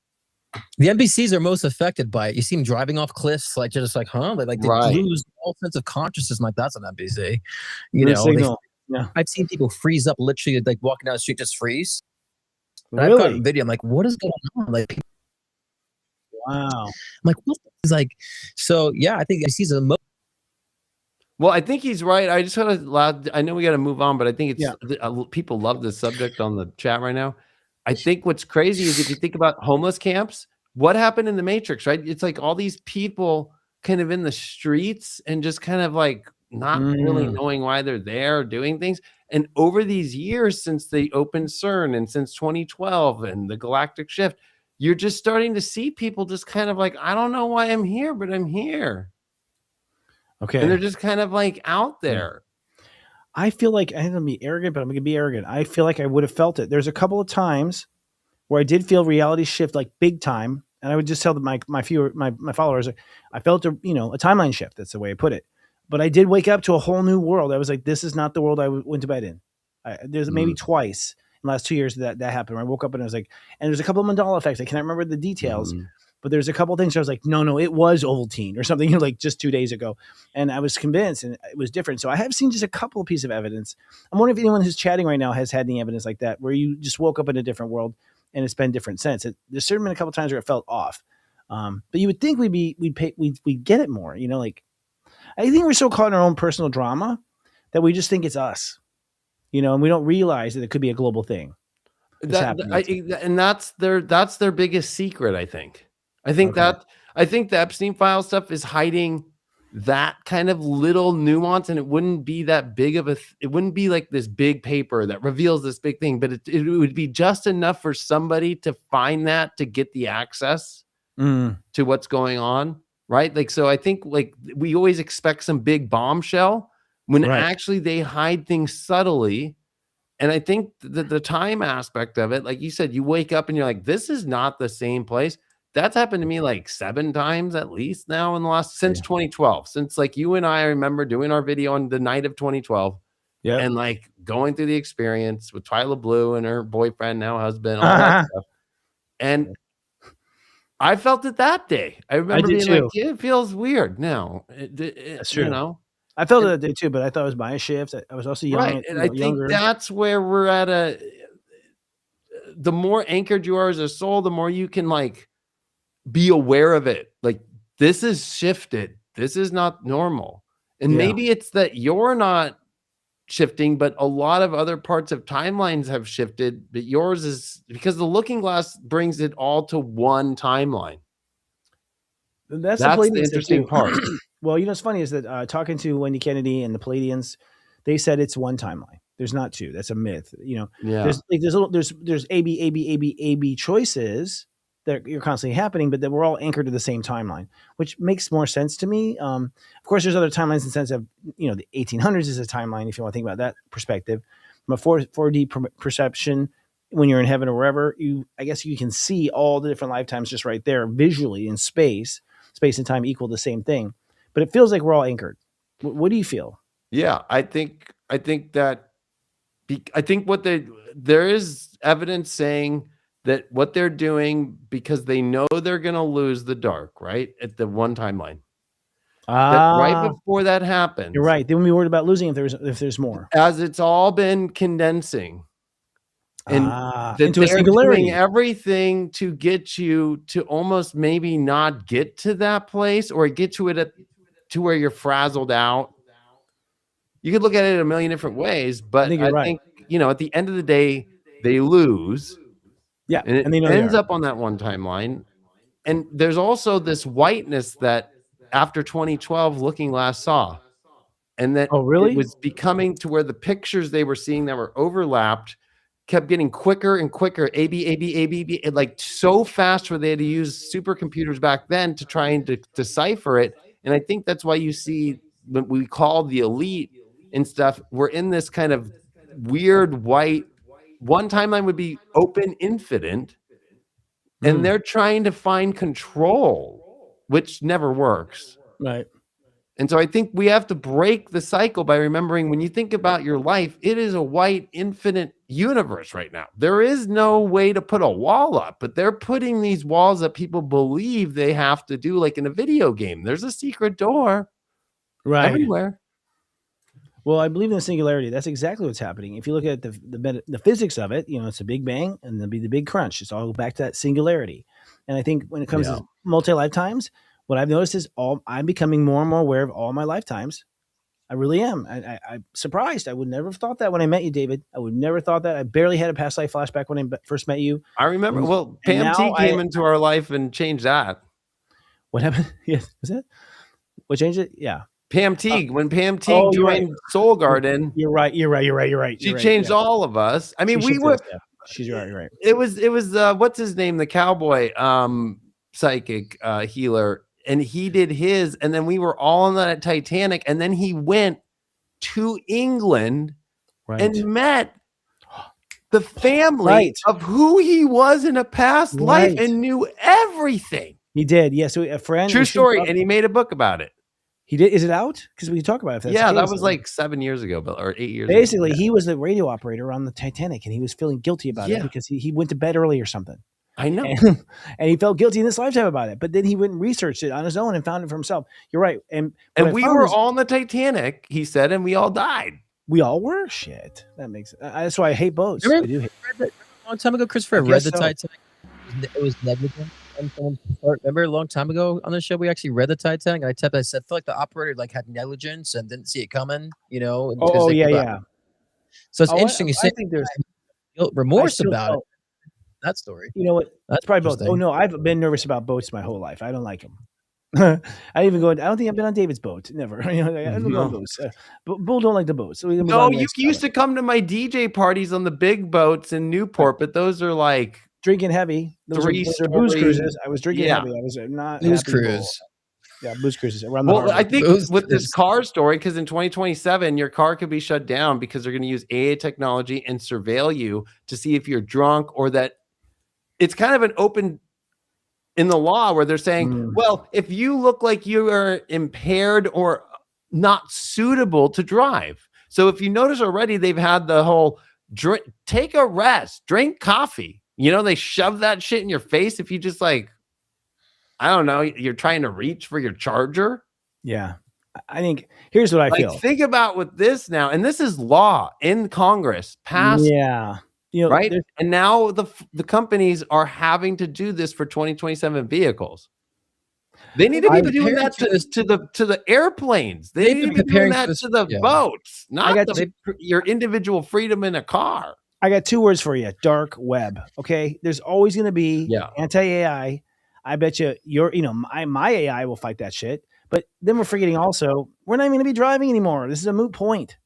The NPCs are most affected by it. You see them driving off cliffs, like just like, huh? They lose all sense of consciousness. I'm like, that's an NPC. You know, I've seen people freeze up, literally, like walking down the street, just freeze. And I've gotten video. I'm like, what is going on? Like, wow. I'm like, what is like? So yeah, I think NPCs are the most. Well, I think he's right. I just I know we got to move on, but I think it's people love this subject on the chat right now. I think what's crazy is if you think about homeless camps, what happened in the Matrix, right? It's like all these people kind of in the streets and just kind of like not really knowing why they're there doing things. And over these years, since they opened CERN and since 2012 and the galactic shift, you're just starting to see people just kind of like, I don't know why I'm here, but I'm here. Okay. And they're just kind of like out there. I feel like I'm going to be arrogant, but I'm going to be arrogant. I feel like I would have felt it. There's a couple of times where I did feel reality shift like big time. And I would just tell my followers, I felt a timeline shift. That's the way I put it. But I did wake up to a whole new world. I was like, this is not the world I went to bed in. There's maybe twice in the last 2 years that happened where I woke up and I was like, and there's a couple of Mandela effects. I can't remember the details. But there's a couple of things where I was like, no, it was Ovaltine or something, like just 2 days ago. And I was convinced and it was different. So I have seen just a couple of pieces of evidence. I'm wondering if anyone who's chatting right now has had any evidence like that, where you just woke up in a different world and it's been different since. There's certainly been a couple of times where it felt off. But you would think we'd get it more, like, I think we're so caught in our own personal drama that we just think it's us, and we don't realize that it could be a global thing. And that's their biggest secret, I think. I think the Epstein file stuff is hiding that kind of little nuance, and it wouldn't be that big of it wouldn't be like this big paper that reveals this big thing, but it would be just enough for somebody to find that, to get the access to what's going on, right? Like, so I think like we always expect some big bombshell when actually they hide things subtly. And I think the time aspect of it, like you said, you wake up and you're like, this is not the same place. That's happened to me like 7 times at least now in the since 2012, since like you and I remember doing our video on the night of 2012 and like going through the experience with Twyla Blue and her boyfriend, now husband, all that stuff. And I felt it that day. I remember being like, it feels weird now. That's true. I felt it that day too, but I thought it was my shift. I was also young. Right. And I think that's where we're at the more anchored you are as a soul, the more you can like be aware of it. Like, this is shifted. This is not normal. And maybe it's that you're not shifting, but a lot of other parts of timelines have shifted, but yours is because the looking glass brings it all to one timeline. That's the interesting part. Well, what's funny is that talking to Wendy Kennedy and the Palladians, they said it's one timeline. There's not two. That's a myth. There's A, B, A, B, A, B, A, B choices that you're constantly happening, but that we're all anchored to the same timeline, which makes more sense to me. Of course, there's other timelines in the sense of, the 1800s is a timeline, if you want to think about that perspective. From a 4D perception, when you're in heaven or wherever, I guess you can see all the different lifetimes just right there visually in space. space and time equal the same thing, but it feels like we're all anchored. What do you feel? Yeah, I think that I think there is evidence saying that what they're doing because they know they're going to lose the dark, right? At the one timeline. That right before that happens. You're right. They wouldn't be worried about losing if there's more. As it's all been condensing. And that into a they're singularity. doing everything to get you to almost maybe not get to that place or get to it to where you're frazzled out. You could look at it a million different ways, but I think, at the end of the day, they lose. Yeah. And it ends up on that one timeline. And there's also this whiteness that after 2012 Looking Glass saw. And that it was becoming to where the pictures they were seeing that were overlapped kept getting quicker and quicker, A-B, like so fast where they had to use supercomputers back then to try and decipher it. And I think that's why you see what we call the elite and stuff. We're in this kind of weird white, one timeline would be open infinite, and they're trying to find control, which never works. Right. And so I think we have to break the cycle by remembering when you think about your life, it is a white infinite universe right now. There is no way to put a wall up, but they're putting these walls that people believe they have to do, like in a video game. There's a secret door everywhere. Well, I believe in the singularity. That's exactly what's happening. If you look at the physics of it, it's a big bang and there'll be the big crunch. It's all back to that singularity. And I think when it comes to multi-lifetimes, what I've noticed is I'm becoming more and more aware of all my lifetimes. I really am. I'm surprised. I would never have thought that when I met you, David. I would never thought that. I barely had a past life flashback when I first met you. I remember. Well, Pam T came into our life and changed that. What happened? Yes, was that what changed it? Yeah, Pam T. When Pam T joined Soul Garden, you're right. She changed all of us. I mean, we were. She's right. You're right. It was. What's his name? The cowboy psychic healer. And he did his, and then we were all on that Titanic, and then he went to England and met the family of who he was in a past life and knew everything. He did, yeah. So a friend, true story, and he made a book about it. He did. Is it out? Because we can talk about it. If that's the case, that was like 7 years ago, or 8 years. Basically, ago. He was the radio operator on the Titanic, and he was feeling guilty about it because he went to bed early or something. I know. And he felt guilty in this lifetime about it. But then he went and researched it on his own and found it for himself. You're right. And we were all on the Titanic, he said, and we all died. We all were? Shit. That makes sense. That's why I hate boats. I do hate a long time ago, Christopher, I read the Titanic. It was negligent. Remember a long time ago on the show, we actually read the Titanic. And I said, I feel like the operator had negligence and didn't see it coming, yeah. So it's interesting. You say think there's guilt, remorse about it. That story. You know what? That's probably both. Oh no, I've been nervous about boats my whole life. I don't like them. I don't think I've been on David's boat. Never. I don't go on boats. Bull don't like the boats. So no, you used to come to my DJ parties on the big boats in Newport, but those are like drinking heavy. Those are booze cruises. I was drinking heavy. I was not booze cruise. Yeah, booze cruises around the harbor. I think with this car story, because in 2027, your car could be shut down because they're going to use AI technology and surveil you to see if you're drunk or that. It's kind of an open in the law where they're saying, well, if you look like you are impaired or not suitable to drive. So if you notice already, they've had the whole take a rest, drink coffee. They shove that shit in your face. If you just I don't know, you're trying to reach for your charger. Yeah. I think here's what I feel. Think about with this now, and this is law in Congress passed. Yeah. Right. And now the companies are having to do this for 2027 vehicles. They need to be doing that to the airplanes. They need to be doing that to the boats, not your individual freedom in a car. I got 2 words for you: dark web. Okay, there's always going to be anti-AI. I bet you my AI will fight that shit. But then we're forgetting also we're not even going to be driving anymore. This is a moot point.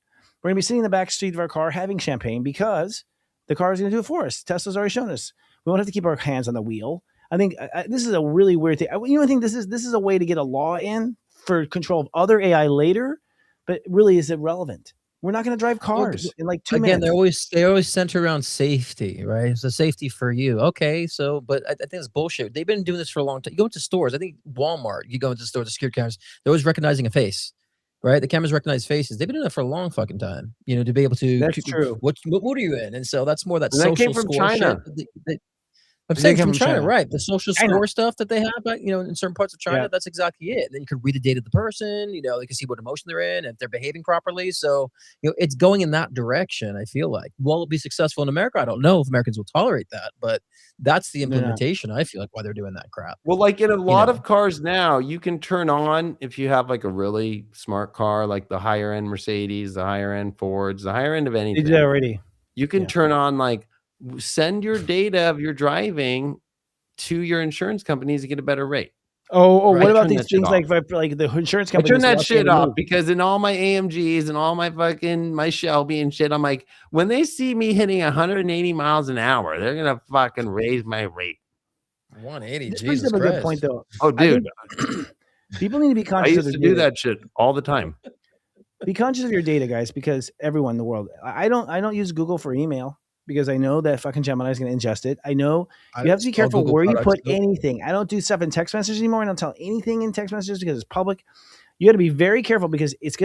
We're going to be sitting in the back seat of our car having champagne because the car is going to do it for us. Tesla's already shown us. We won't have to keep our hands on the wheel. I think this is a really weird thing. I think this is a way to get a law in for control of other AI later, but it really is irrelevant. We're not going to drive cars in like 2 Again, minutes. they always center around safety, right? So safety for you. Okay, so but I think it's bullshit. They've been doing this for a long time. You go into stores, I think Walmart, you go into the store, the security cameras, they're always recognizing a face, right? The cameras recognize faces. They've been doing that for a long fucking time, to be able to, That's true. what mood are you in? And so that's more that And that came social from score shit. China. I'm They saying come from from China, China. right? The social China. score stuff that they have, in certain parts of China, Yeah. that's exactly it. And then you can read the date of the person, they can see what emotion they're in, if they're behaving properly. So, it's going in that direction, I feel like. Will it be successful in America? I don't know if Americans will tolerate that, but that's the They're not. implementation, I feel like, why they're doing that crap. Well, like in a lot of cars now, you can turn on, if you have like a really smart car, like the higher end Mercedes, the higher end Fords, the higher end of They anything. did that already. You can turn on, like, send your data of your driving to your insurance companies to get a better rate. Oh, Right. what about Turn these that shit things off. like the insurance I companies? turn that watch shit every off move. because in all my AMGs and all my my Shelby and shit, I'm like, when they see me hitting 180 miles an hour, they're gonna fucking raise my rate. 180, This brings Jesus up a Christ. good point, though. Oh, dude, People need to be I conscious of used their to do data. that shit all the time. Be conscious of your data, guys, because everyone in the world. I don't use Google for email because I know that fucking Gemini is going to ingest it. I know you have to be careful where you put anything. I don't do stuff in text messages anymore. I don't tell anything in text messages because it's public. You got to be very careful because it's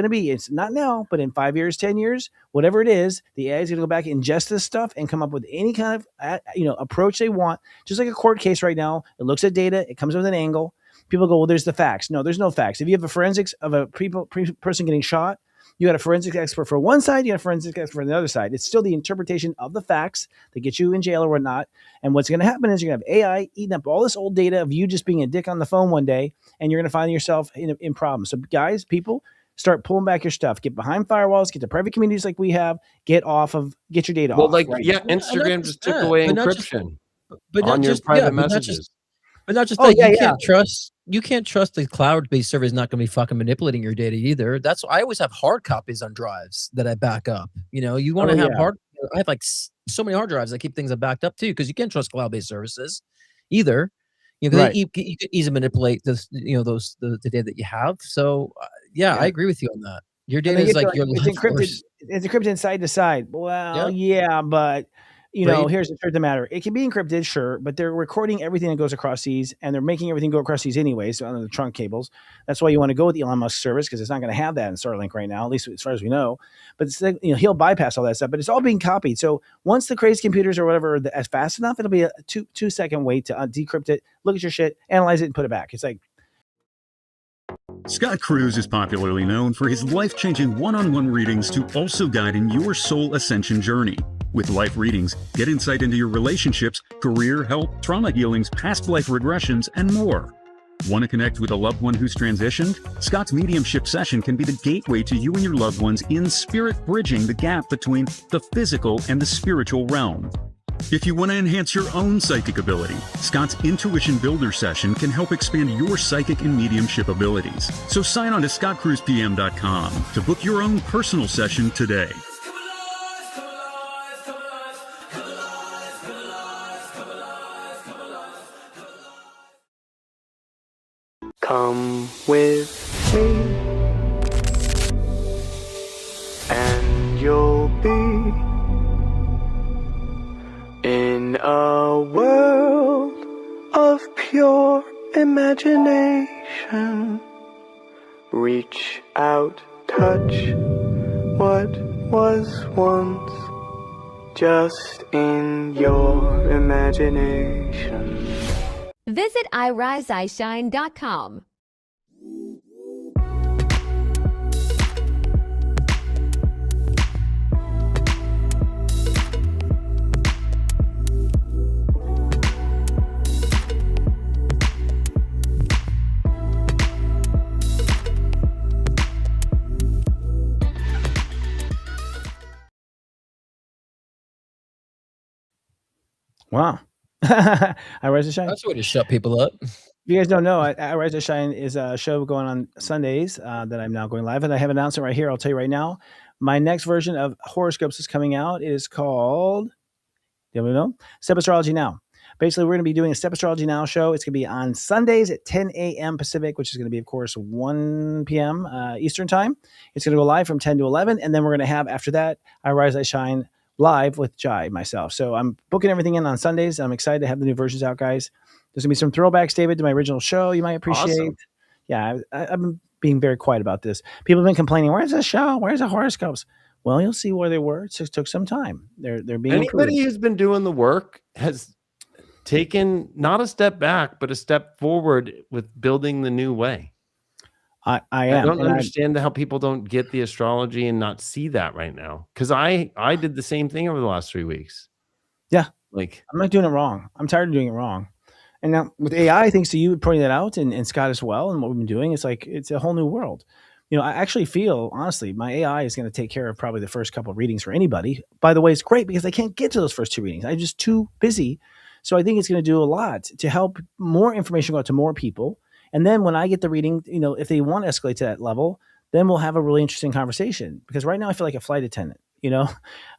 not now, but in 5 years, 10 years, whatever it is, the AI is going to go back and ingest this stuff and come up with any kind of approach they want. Just like a court case right now, it looks at data, it comes with an angle. People go, well, there's the facts. No, there's no facts. If you have a forensics of a person getting shot, you got a forensic expert for one side, you got a forensic expert for the other side. It's still the interpretation of the facts that get you in jail or whatnot. And what's going to happen is you're going to have AI eating up all this old data of you just being a dick on the phone one day, and you're going to find yourself in problems. So guys, people, start pulling back your stuff. Get behind firewalls, get to private communities like we have, get your data off. Well, like, right? Instagram just took away encryption on your private messages. But not just that, you can't trust the cloud-based server is not going to be fucking manipulating your data either. That's why I always have hard copies on drives that I back up. You want to have I have like so many hard drives that keep things backed up too, because you can't trust cloud-based services either. Because you can easily manipulate this, the data that you have. So I agree with you on that. Your data is like your it's encrypted. It's encrypted side to side. Well, but here's the truth of the matter. It can be encrypted, sure, but they're recording everything that goes across these, and they're making everything go across these anyways on the trunk cables. That's why you want to go with the Elon Musk service, because it's not going to have that in Starlink right now, at least as far as we know. But it's he'll bypass all that stuff, but it's all being copied. So once the crazy computers or whatever are fast enough, it'll be a 2-second wait to decrypt it, look at your shit, analyze it, and put it back. It's like. Scott Cruz is popularly known for his life-changing one-on-one readings to also guide in your soul ascension journey. With life readings, get insight into your relationships, career, health, trauma healings, past life regressions, and more. Want to connect with a loved one who's transitioned? Scott's mediumship session can be the gateway to you and your loved ones in spirit, bridging the gap between the physical and the spiritual realm. If you want to enhance your own psychic ability, Scott's Intuition Builder session can help expand your psychic and mediumship abilities. So sign on to scottcruzpm.com to book your own personal session today. Come with me, and you'll be in a world of pure imagination. Reach out, touch what was once just in your imagination. Visit iriseshine.com. Wow. I Rise to Shine. That's a way to shut people up. If you guys don't know, I Rise to Shine is a show going on Sundays that I'm now going live, and I have an announcement right here. I'll tell you right now. My next version of horoscopes is coming out. It is called, do you know? Step Astrology Now. Basically, we're going to be doing a Step Astrology Now show. It's going to be on Sundays at 10 a.m. Pacific, which is going to be, of course, 1 p.m. Eastern time. It's going to go live from 10 to 11. And then we're going to have, after that, I Rise, I Shine live with Jai, myself. So I'm booking everything in on Sundays. I'm excited to have the new versions out, guys. There's going to be some throwbacks, David, to my original show you might appreciate. Awesome. Yeah, I've been being very quiet about this. People have been complaining, where's the show? Where's the horoscopes? Well, you'll see where they were. It just took some time. They're being Anybody improved. who's been doing the work has taken not a step back, but a step forward with building the new way. I I am. don't And understand how people don't get the astrology and not see that right now. Because I did the same thing over the last 3 weeks. Yeah. Like, I'm not doing it wrong. I'm tired of doing it wrong. And now with AI, thanks to you pointing that out and Scott as well, and what we've been doing, it's like it's a whole new world. You know, I actually feel, honestly, my AI is going to take care of probably the first couple of readings for anybody. By the way, it's great because I can't get to those first 2 readings. I'm just too busy. So I think it's going to do a lot to help more information go out to more people. And then when I get the reading, you know, if they want to escalate to that level, then we'll have a really interesting conversation. Because right now I feel like a flight attendant. You know,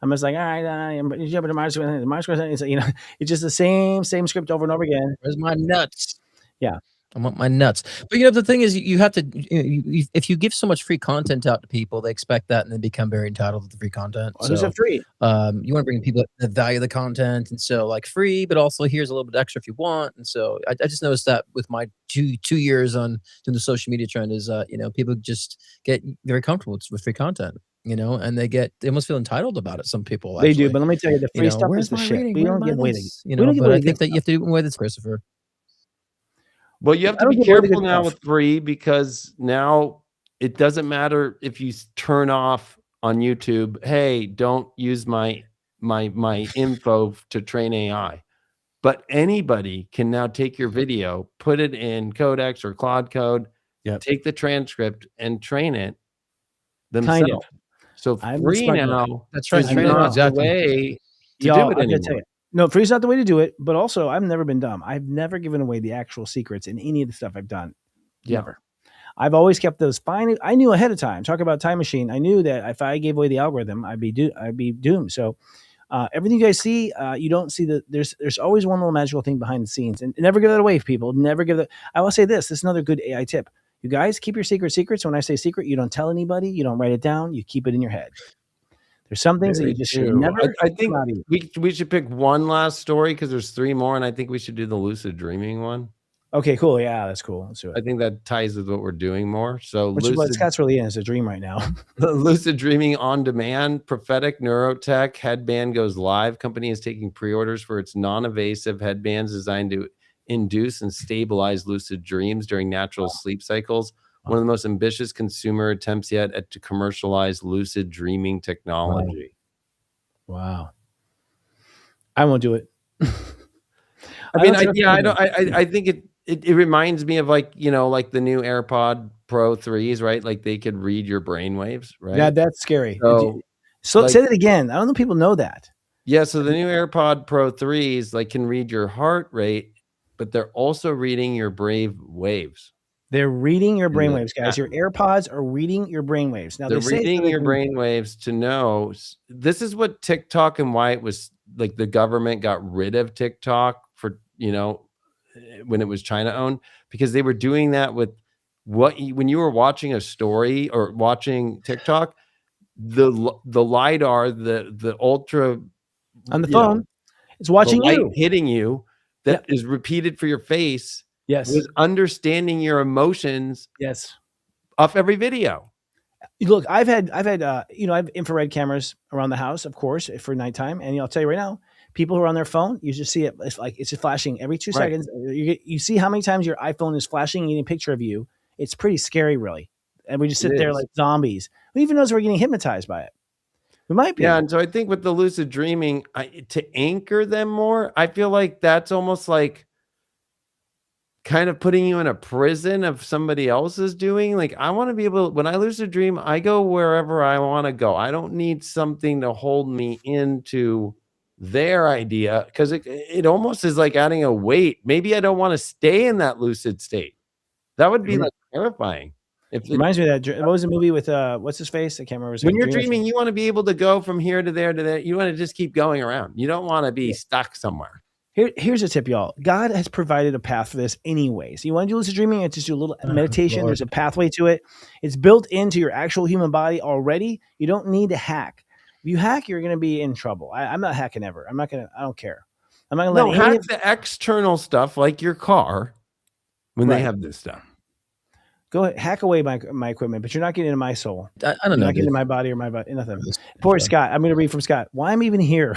I'm just like, all right, I'm jumping to Mars. It's, you know, it's just the same script over and over again. Where's my nuts? Yeah. I want my nuts. But you know, the thing is, you have to. If you give so much free content out to people, they expect that, and then become very entitled to the free content. Well, who's it free? You want to bring people that value the content, and so like free, but also here's a little bit extra if you want. And so I just noticed that with my two years on doing the social media trend is, you know, people just get very comfortable with free content. You know, and they almost feel entitled about it. Some people They do, but let me tell you, the free stuff is the shit. Reading? We don't give away the, you know, but I think that you have to do it with it, Christopher. well, you have to be careful now with free, because now it doesn't matter if you turn off on YouTube, hey, don't use my info to train AI. But anybody can now take your video, put it in Codex or Claude Code, take the transcript and train it themselves. Kind of. So free now. That's right. Is not the way to do it anymore. No, free's not the way to do it. But also, I've never been dumb. I've never given away the actual secrets in any of the stuff I've done. Yeah. Never. I've always kept those fine. I knew ahead of time. Talk about time machine. I knew that if I gave away the algorithm, I'd be doomed. So everything you guys see, you don't see that there's always one little magical thing behind the scenes, and never give that away, people. Never give that. I will say this. This is another good AI tip. You guys keep your secrets. When I say secret, you don't tell anybody. You don't write it down. You keep it in your head. There's some things that you just should never. I think we should pick one last story, because there's 3 more, and I think we should do the lucid dreaming one. Okay, cool. Yeah, that's cool. Let's do it. I think that ties with what we're doing more. So which is what Scott's really in, is a dream right now. Lucid dreaming on demand, prophetic neurotech headband goes live. Company is taking pre-orders for its non-invasive headbands designed to induce and stabilize lucid dreams during natural sleep cycles. One of the most ambitious consumer attempts yet to commercialize lucid dreaming technology. Wow. I won't do it. I think it reminds me of, like, you know, like the new AirPod Pro 3s, right? Like they could read your brain waves, right? Yeah, that's scary. So say that again. I don't know if people know that. Yeah, so the new AirPod Pro 3s like can read your heart rate, but they're also reading your brain waves. They're reading your brainwaves, guys. Your AirPods are reading your brainwaves. Now they're reading your brainwaves to know. This is what TikTok, and why it was like the government got rid of TikTok for, you know, when it was China owned, because they were doing that with when you were watching a story or watching TikTok, the LiDAR, the ultra on the phone, it's watching you, hitting you, that is repeated for your face. Yes. Was understanding your emotions. Yes. Off every video. Look, I've had you know, I have infrared cameras around the house, of course, for nighttime. And I'll tell you right now, people who are on their phone, you just see it. It's like it's just flashing every 2 seconds. You see how many times your iPhone is flashing and getting a picture of you. It's pretty scary, really. And we just sit there like zombies. Who even knows we're getting hypnotized by it? We might be. Yeah, and so I think with the lucid dreaming, to anchor them more, I feel like that's almost like kind of putting you in a prison of somebody else's doing. Like, I want to be able, when I lucid dream, I go wherever I want to go. I don't need something to hold me into their idea, because it almost is like adding a weight. Maybe I don't want to stay in that lucid state. That would be like terrifying. It reminds me of that. What was the movie with what's his face? I can't remember. When you're dreaming, you want to be able to go from here to there to there. You want to just keep going around. You don't want to be stuck somewhere. Here's a tip, y'all. God has provided a path for this anyways. You want to do lucid dreaming and just do a little meditation. Lord. There's a pathway to it. It's built into your actual human body already. You don't need to hack. If you hack, you're going to be in trouble. I'm not hacking ever. I don't care. I'm not going to let hack the external stuff like your car when they have this stuff. Go ahead, hack away my equipment, but you're not getting into my soul. I don't You're know. not getting into my body or my body. Nothing. Poor Scott. I'm going to read from Scott. Why I'm even here?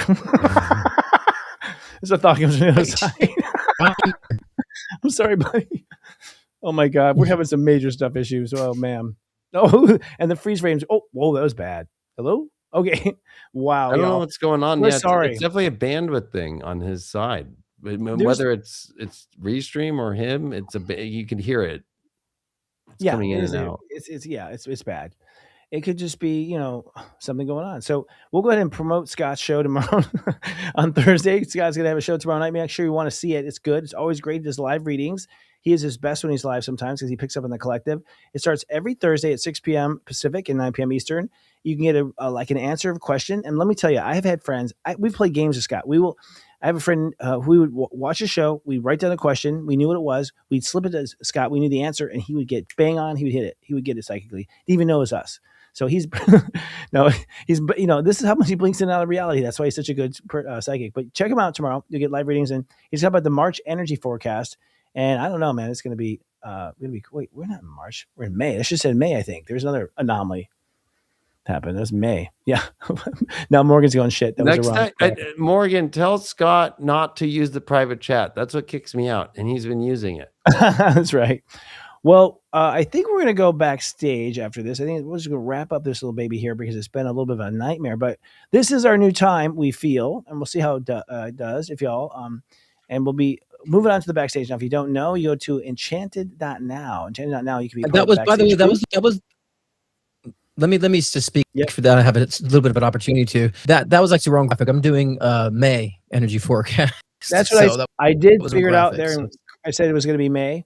There's a thought comes from the other side. I'm sorry, buddy. Oh my God, we're having some major stuff issues. Oh man. Oh, and the freeze frames. Oh, whoa, that was bad. Hello. Okay. Wow. I don't know what's going on. We're Yeah, sorry. It's definitely a bandwidth thing on his side. Whether it's Restream or him, you can hear it. It's coming in and out. It's bad. It could just be, something going on. So we'll go ahead and promote Scott's show tomorrow on Thursday. Scott's going to have a show tomorrow night. Make sure you want to see it. It's good. It's always great. He does live readings. He is his best when he's live sometimes because he picks up on the collective. It starts every Thursday at 6 p.m. Pacific and 9 p.m. Eastern. You can get an answer of a question. And let me tell you, I have had friends. We've played games with Scott. I have a friend who would watch a show. We'd write down a question. We knew what it was. We'd slip it to Scott. We knew the answer, and he would get bang on. He would hit it. He would get it psychically. Didn't even know it was us. So this is how much he blinks in and out of reality. That's why he's such a good psychic. But check him out tomorrow. You'll get live readings, and he's talking about the March energy forecast. And I don't know, man. It's going to be. Wait, we're not in March. We're in May. I should have said May. I think there's another anomaly happened. That's May. Yeah. Now Morgan's going shit. That Next was wrong. time, Morgan, tell Scott not to use the private chat. That's what kicks me out, and he's been using it. That's right. Well, I think we're going to go backstage after this. I think we're just going to wrap up this little baby here because it's been a little bit of a nightmare. But this is our new time, we feel, and we'll see how it does if y'all. And we'll be moving on to the backstage now. If you don't know, you go to enchanted.now. Enchanted.now, you can be. That was, by the way, that was. Let me just speak for that. I have a little bit of an opportunity to. That was actually the wrong graphic. I'm doing May energy forecast. That's what I did figure it out there. I said it was going to be May.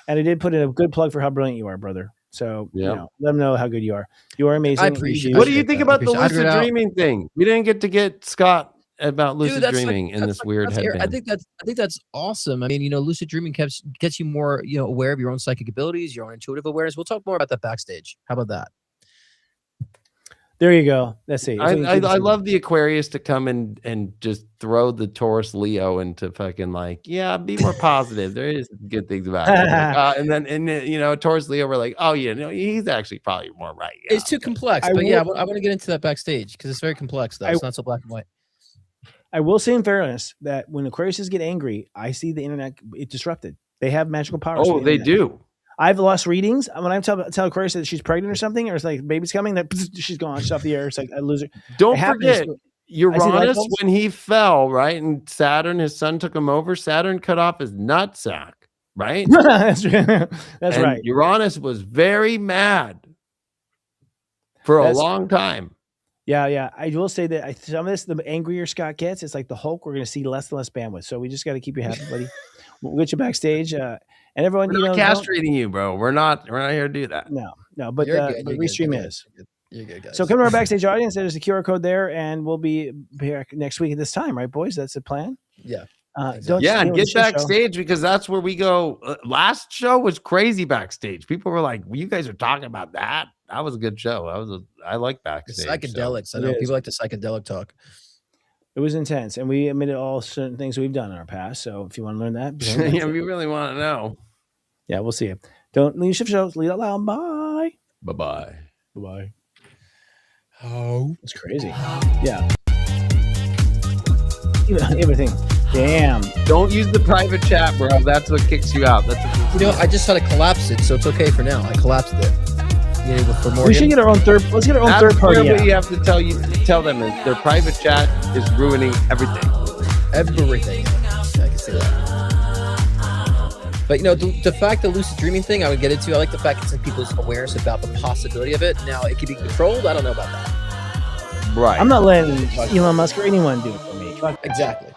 And I did put in a good plug for how brilliant you are, brother. So, let them know how good you are. You are amazing. I appreciate it. What do you think about the lucid dreaming thing? We didn't get Scott about lucid dreaming in this weird headband. I think that's awesome. I mean, lucid dreaming gets you more, aware of your own psychic abilities, your own intuitive awareness. We'll talk more about that backstage. How about that? There you go. Let's see. I love the Aquarius to come and just throw the Taurus Leo into fucking be more positive. There is good things about it. And then Taurus Leo, we're like, oh yeah, he's actually probably more right. Yeah. It's too complex, I want to get into that backstage because it's very complex though. It's not so black and white. I will say in fairness that when Aquariuses get angry, I see the internet disrupted. They have magical powers. Oh, they do. I've lost readings when I tell Aquarius that she's pregnant or something, or it's like baby's coming, that she's gone. She's off the air. It's like I lose her. Don't forget Uranus when he fell, right? And Saturn, his son took him over. Saturn cut off his nutsack, right? That's right. Uranus was very mad for a long time. Yeah. I will say that some of this, the angrier Scott gets, it's like the Hulk. We're going to see less and less bandwidth. So we just got to keep you happy, buddy. We'll get you backstage. And everyone, we're not castrating you, bro. We're not here to do that. No, but Restream is. You're good, guys. So come to our backstage audience. There's a QR code there, and we'll be here next week at this time, right, boys? That's the plan. Yeah. Exactly. And get backstage because that's where we go. Last show was crazy backstage. People were like, "You guys are talking about that." That was a good show. I like backstage. Psychedelics. So. I know people like the psychedelic talk. It was intense, and we admitted all certain things we've done in our past. So if you want to learn that, we really want to know. Yeah, we'll see you. Don't leave shift shows. Lead out loud. Bye. Bye. Bye. Oh, it's crazy. Yeah. Everything. Damn. Don't use the private chat, bro. That's what kicks you out. I just had to collapse it, so it's okay for now. I collapsed it. For more. We should get our own third. Let's get our own third party. What you have to tell them is their private chat is ruining everything. Everything. I can see that. But the fact the lucid dreaming thing, I would get into. I like the fact it's in people's awareness about the possibility of it. Now it can be controlled. I don't know about that. Right. I'm not letting Elon Musk or anyone do it for me. Exactly.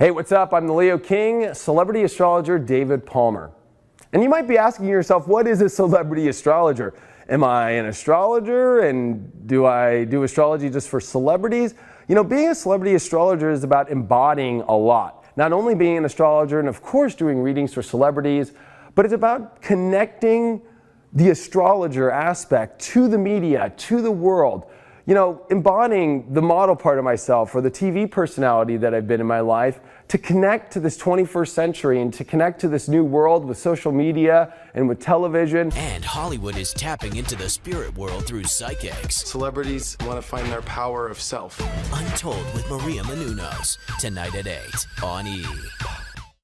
Hey, what's up? I'm the Leo King, celebrity astrologer David Palmer. And you might be asking yourself, what is a celebrity astrologer? Am I an astrologer, and do I do astrology just for celebrities? You know, being a celebrity astrologer is about embodying a lot. Not only being an astrologer and of course doing readings for celebrities, but it's about connecting the astrologer aspect to the media, to the world. You know, embodying the model part of myself or the TV personality that I've been in my life to connect to this 21st century and to connect to this new world with social media and with television. And Hollywood is tapping into the spirit world through psychics. Celebrities want to find their power of self. Untold with Maria Menounos, tonight at 8 on E!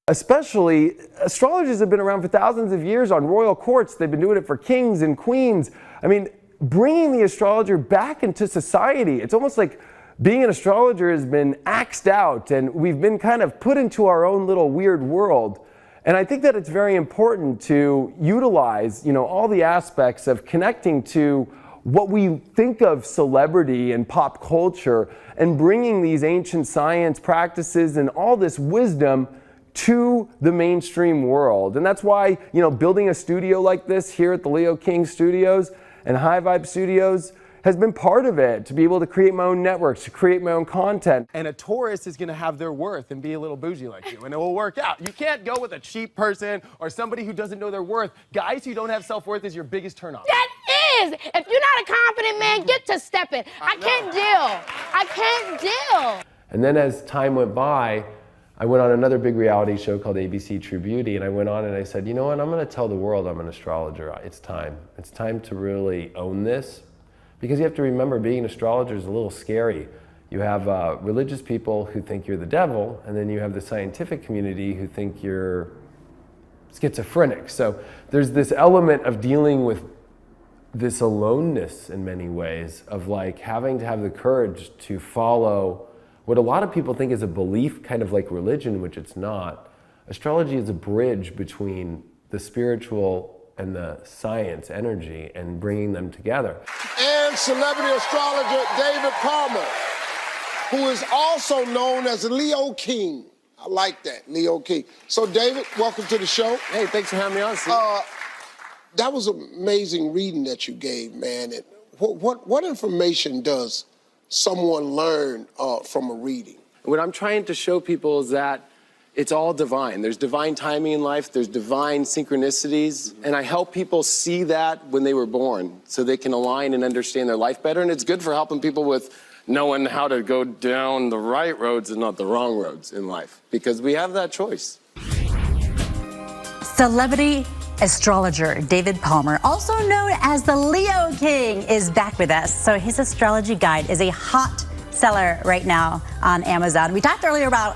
Especially, astrologers have been around for thousands of years on royal courts. They've been doing it for kings and queens. I mean, bringing the astrologer back into society, it's almost like being an astrologer has been axed out and we've been kind of put into our own little weird world. And I think that it's very important to utilize, you know, all the aspects of connecting to what we think of celebrity and pop culture and bringing these ancient science practices and all this wisdom to the mainstream world. And that's why, you know, building a studio like this here at the Leo King Studios and High Vibe Studios has been part of it, to be able to create my own networks, to create my own content. And a Taurus is going to have their worth and be a little bougie like you, and it will work out. You can't go with a cheap person or somebody who doesn't know their worth. Guys who don't have self-worth is your biggest turnoff. That is! If you're not a confident man, get to stepping. I can't deal. I can't deal. And then as time went by, I went on another big reality show called ABC True Beauty, and I went on and I said, you know what, I'm going to tell the world I'm an astrologer. It's time. It's time to really own this, because you have to remember being an astrologer is a little scary. You have religious people who think you're the devil, and then you have the scientific community who think you're schizophrenic. So there's this element of dealing with this aloneness in many ways, of like having to have the courage to follow what a lot of people think is a belief, kind of like religion, which it's not. Astrology is a bridge between the spiritual and the science energy and bringing them together. And celebrity astrologer David Palmer, who is also known as Leo King. I like that, Leo King. So David, welcome to the show. Hey, thanks for having me on, Steve. That was an amazing reading that you gave, man. And what information does someone learn from a reading? What I'm trying to show people is that it's all divine. There's divine timing in life, there's divine synchronicities, and I help people see that when they were born so they can align and understand their life better, and it's good for helping people with knowing how to go down the right roads and not the wrong roads in life, because we have that choice. Celebrity astrologer David Palmer, also known as the Leo King, is back with us. So his astrology guide is a hot seller right now on Amazon. We talked earlier about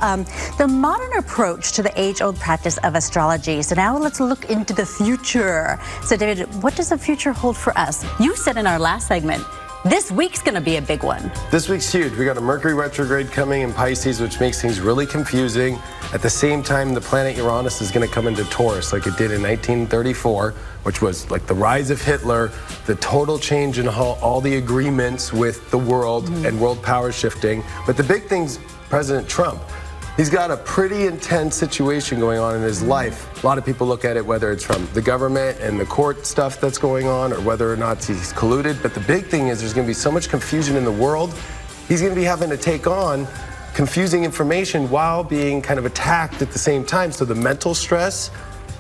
the modern approach to the age-old practice of astrology. So now let's look into the future. So David, what does the future hold for us? You said in our last segment, this week's gonna be a big one. This week's huge. We got a Mercury retrograde coming in Pisces, which makes things really confusing. At the same time, the planet Uranus is gonna come into Taurus like it did in 1934, which was like the rise of Hitler, the total change in all the agreements with the world and world power shifting. But the big thing's President Trump. He's got a pretty intense situation going on in his life. A lot of people look at it whether it's from the government and the court stuff that's going on or whether or not he's colluded. But the big thing is there's going to be so much confusion in the world. He's going to be having to take on confusing information while being kind of attacked at the same time. So the mental stress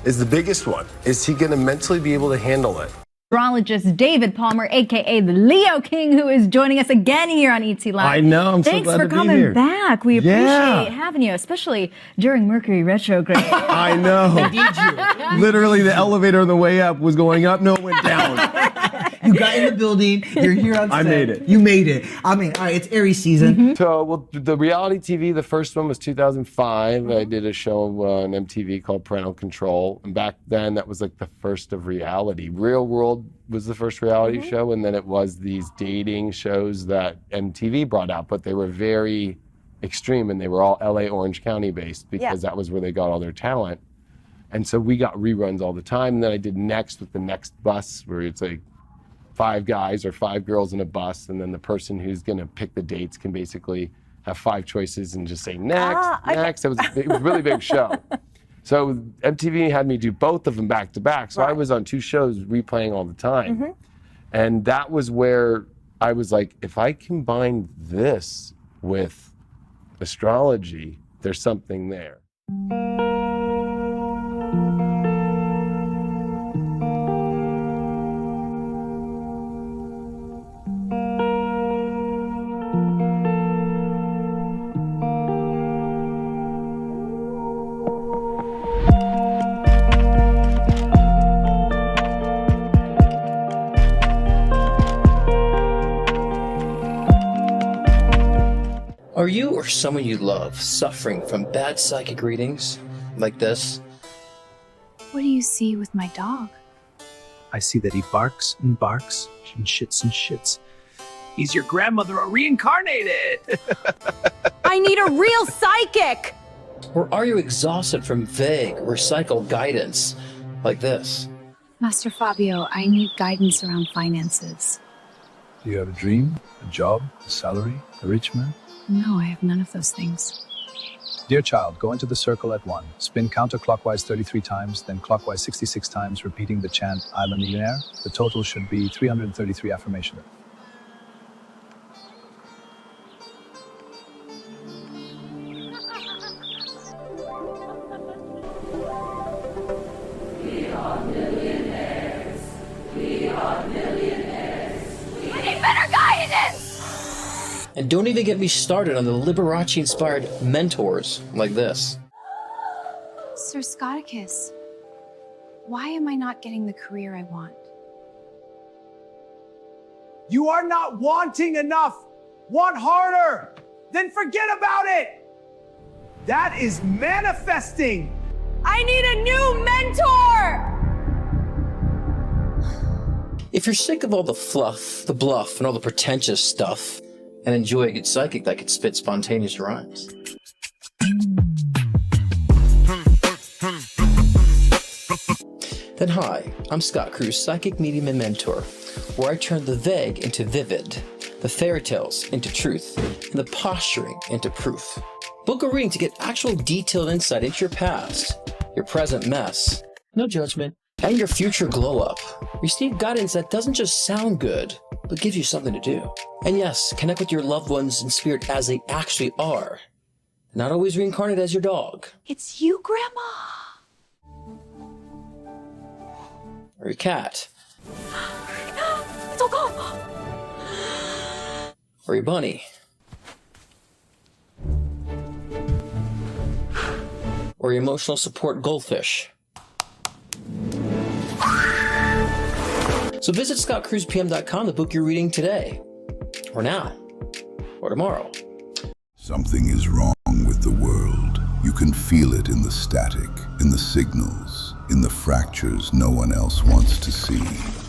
is the biggest one. Is he going to mentally be able to handle it? Astrologist David Palmer, aka the Leo King, who is joining us again here on ET Live. I know, I'm Thanks so glad for to be coming here. back. We appreciate having you, especially during Mercury retrograde. I know. Literally, the elevator on the way up was going up, no, it went down. You got in the building. You're here on set. I made it. You made it. I mean, all right, it's Aries season. So, well, the reality TV, the first one was 2005. I did a show on MTV called Parental Control. And back then, that was like the first of reality. Real World was the first reality show. And then it was these dating shows that MTV brought out. But they were very extreme and they were all LA, Orange County based because that was where they got all their talent. And so we got reruns all the time. And then I did Next with the Next Bus, where it's like 5 guys or 5 girls in a bus, and then the person who's going to pick the dates can basically have 5 choices and just say next, next. It was a really big show. So MTV had me do both of them back to back. So I was on 2 shows replaying all the time. And that was where I was like, if I combine this with astrology, there's something there. Are you or someone you love suffering from bad psychic readings like this? What do you see with my dog? I see that he barks and barks and shits. He's your grandmother reincarnated. I need a real psychic! Or are you exhausted from vague, recycled guidance like this? Master Fabio, I need guidance around finances. Do you have a dream, a job, a salary, a rich man? No, I have none of those things. Dear child, go into the circle at 1. Spin counterclockwise 33 times, then clockwise 66 times, repeating the chant, I'm a millionaire. The total should be 333 affirmations. We are millionaires. We are millionaires. We need better guidance! And don't even get me started on the Liberace-inspired mentors like this. Sir Scoticus, why am I not getting the career I want? You are not wanting enough. Want harder. Then forget about it. That is manifesting. I need a new mentor! If you're sick of all the fluff, the bluff, and all the pretentious stuff, and enjoy a good psychic that could spit spontaneous rhymes, then hi, I'm Scott Cruz, psychic medium and mentor, where I turn the vague into vivid, the fairy tales into truth, and the posturing into proof. Book a reading to get actual detailed insight into your past, your present mess, no judgment, and your future glow up. Receive guidance that doesn't just sound good, but gives you something to do. And yes, connect with your loved ones in spirit as they actually are, not always reincarnated as your dog. It's you, Grandma. Or your cat. It's all gone. Or your bunny. Or your emotional support goldfish. So visit scottcruzpm.com to book your reading today, or now, or tomorrow. Something is wrong with the world. You can feel it in the static, in the signals, in the fractures no one else wants to see.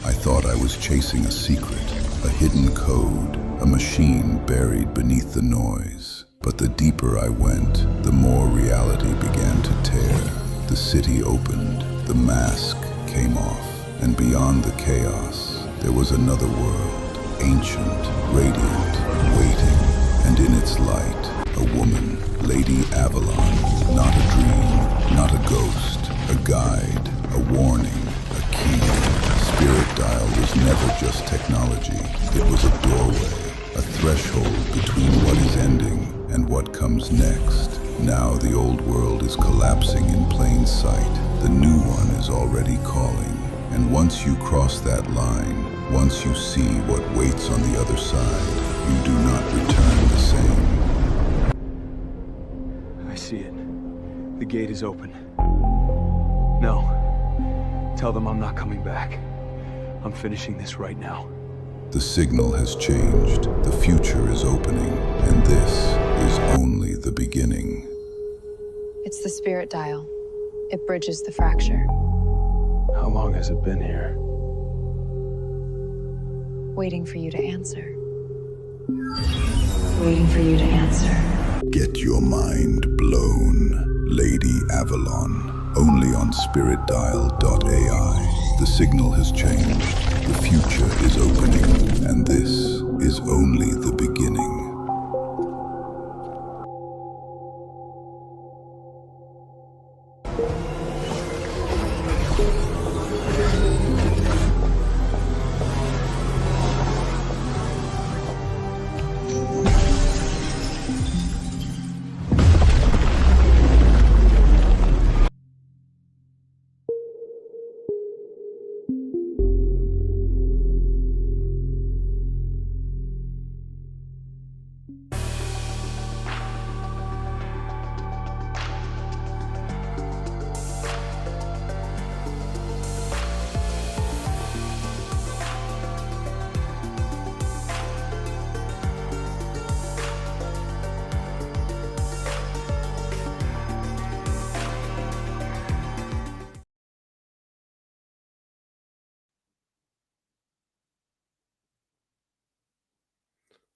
I thought I was chasing a secret, a hidden code, a machine buried beneath the noise. But the deeper I went, the more reality began to tear. The city opened, the mask came off. And beyond the chaos, there was another world, ancient, radiant, waiting. And in its light, a woman, Lady Avalon. Not a dream, not a ghost, a guide, a warning, a key. Spirit Dial was never just technology. It was a doorway, a threshold between what is ending and what comes next. Now the old world is collapsing in plain sight. The new one is already calling. And once you cross that line, once you see what waits on the other side, you do not return the same. I see it. The gate is open. No. Tell them I'm not coming back. I'm finishing this right now. The signal has changed. The future is opening. And this is only the beginning. It's the Spirit Dial. It bridges the fracture. How long has it been here? Waiting for you to answer. Waiting for you to answer. Get your mind blown. Lady Avalon. Only on spiritdial.ai. The signal has changed. The future is opening. And this is only the beginning.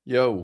Yo.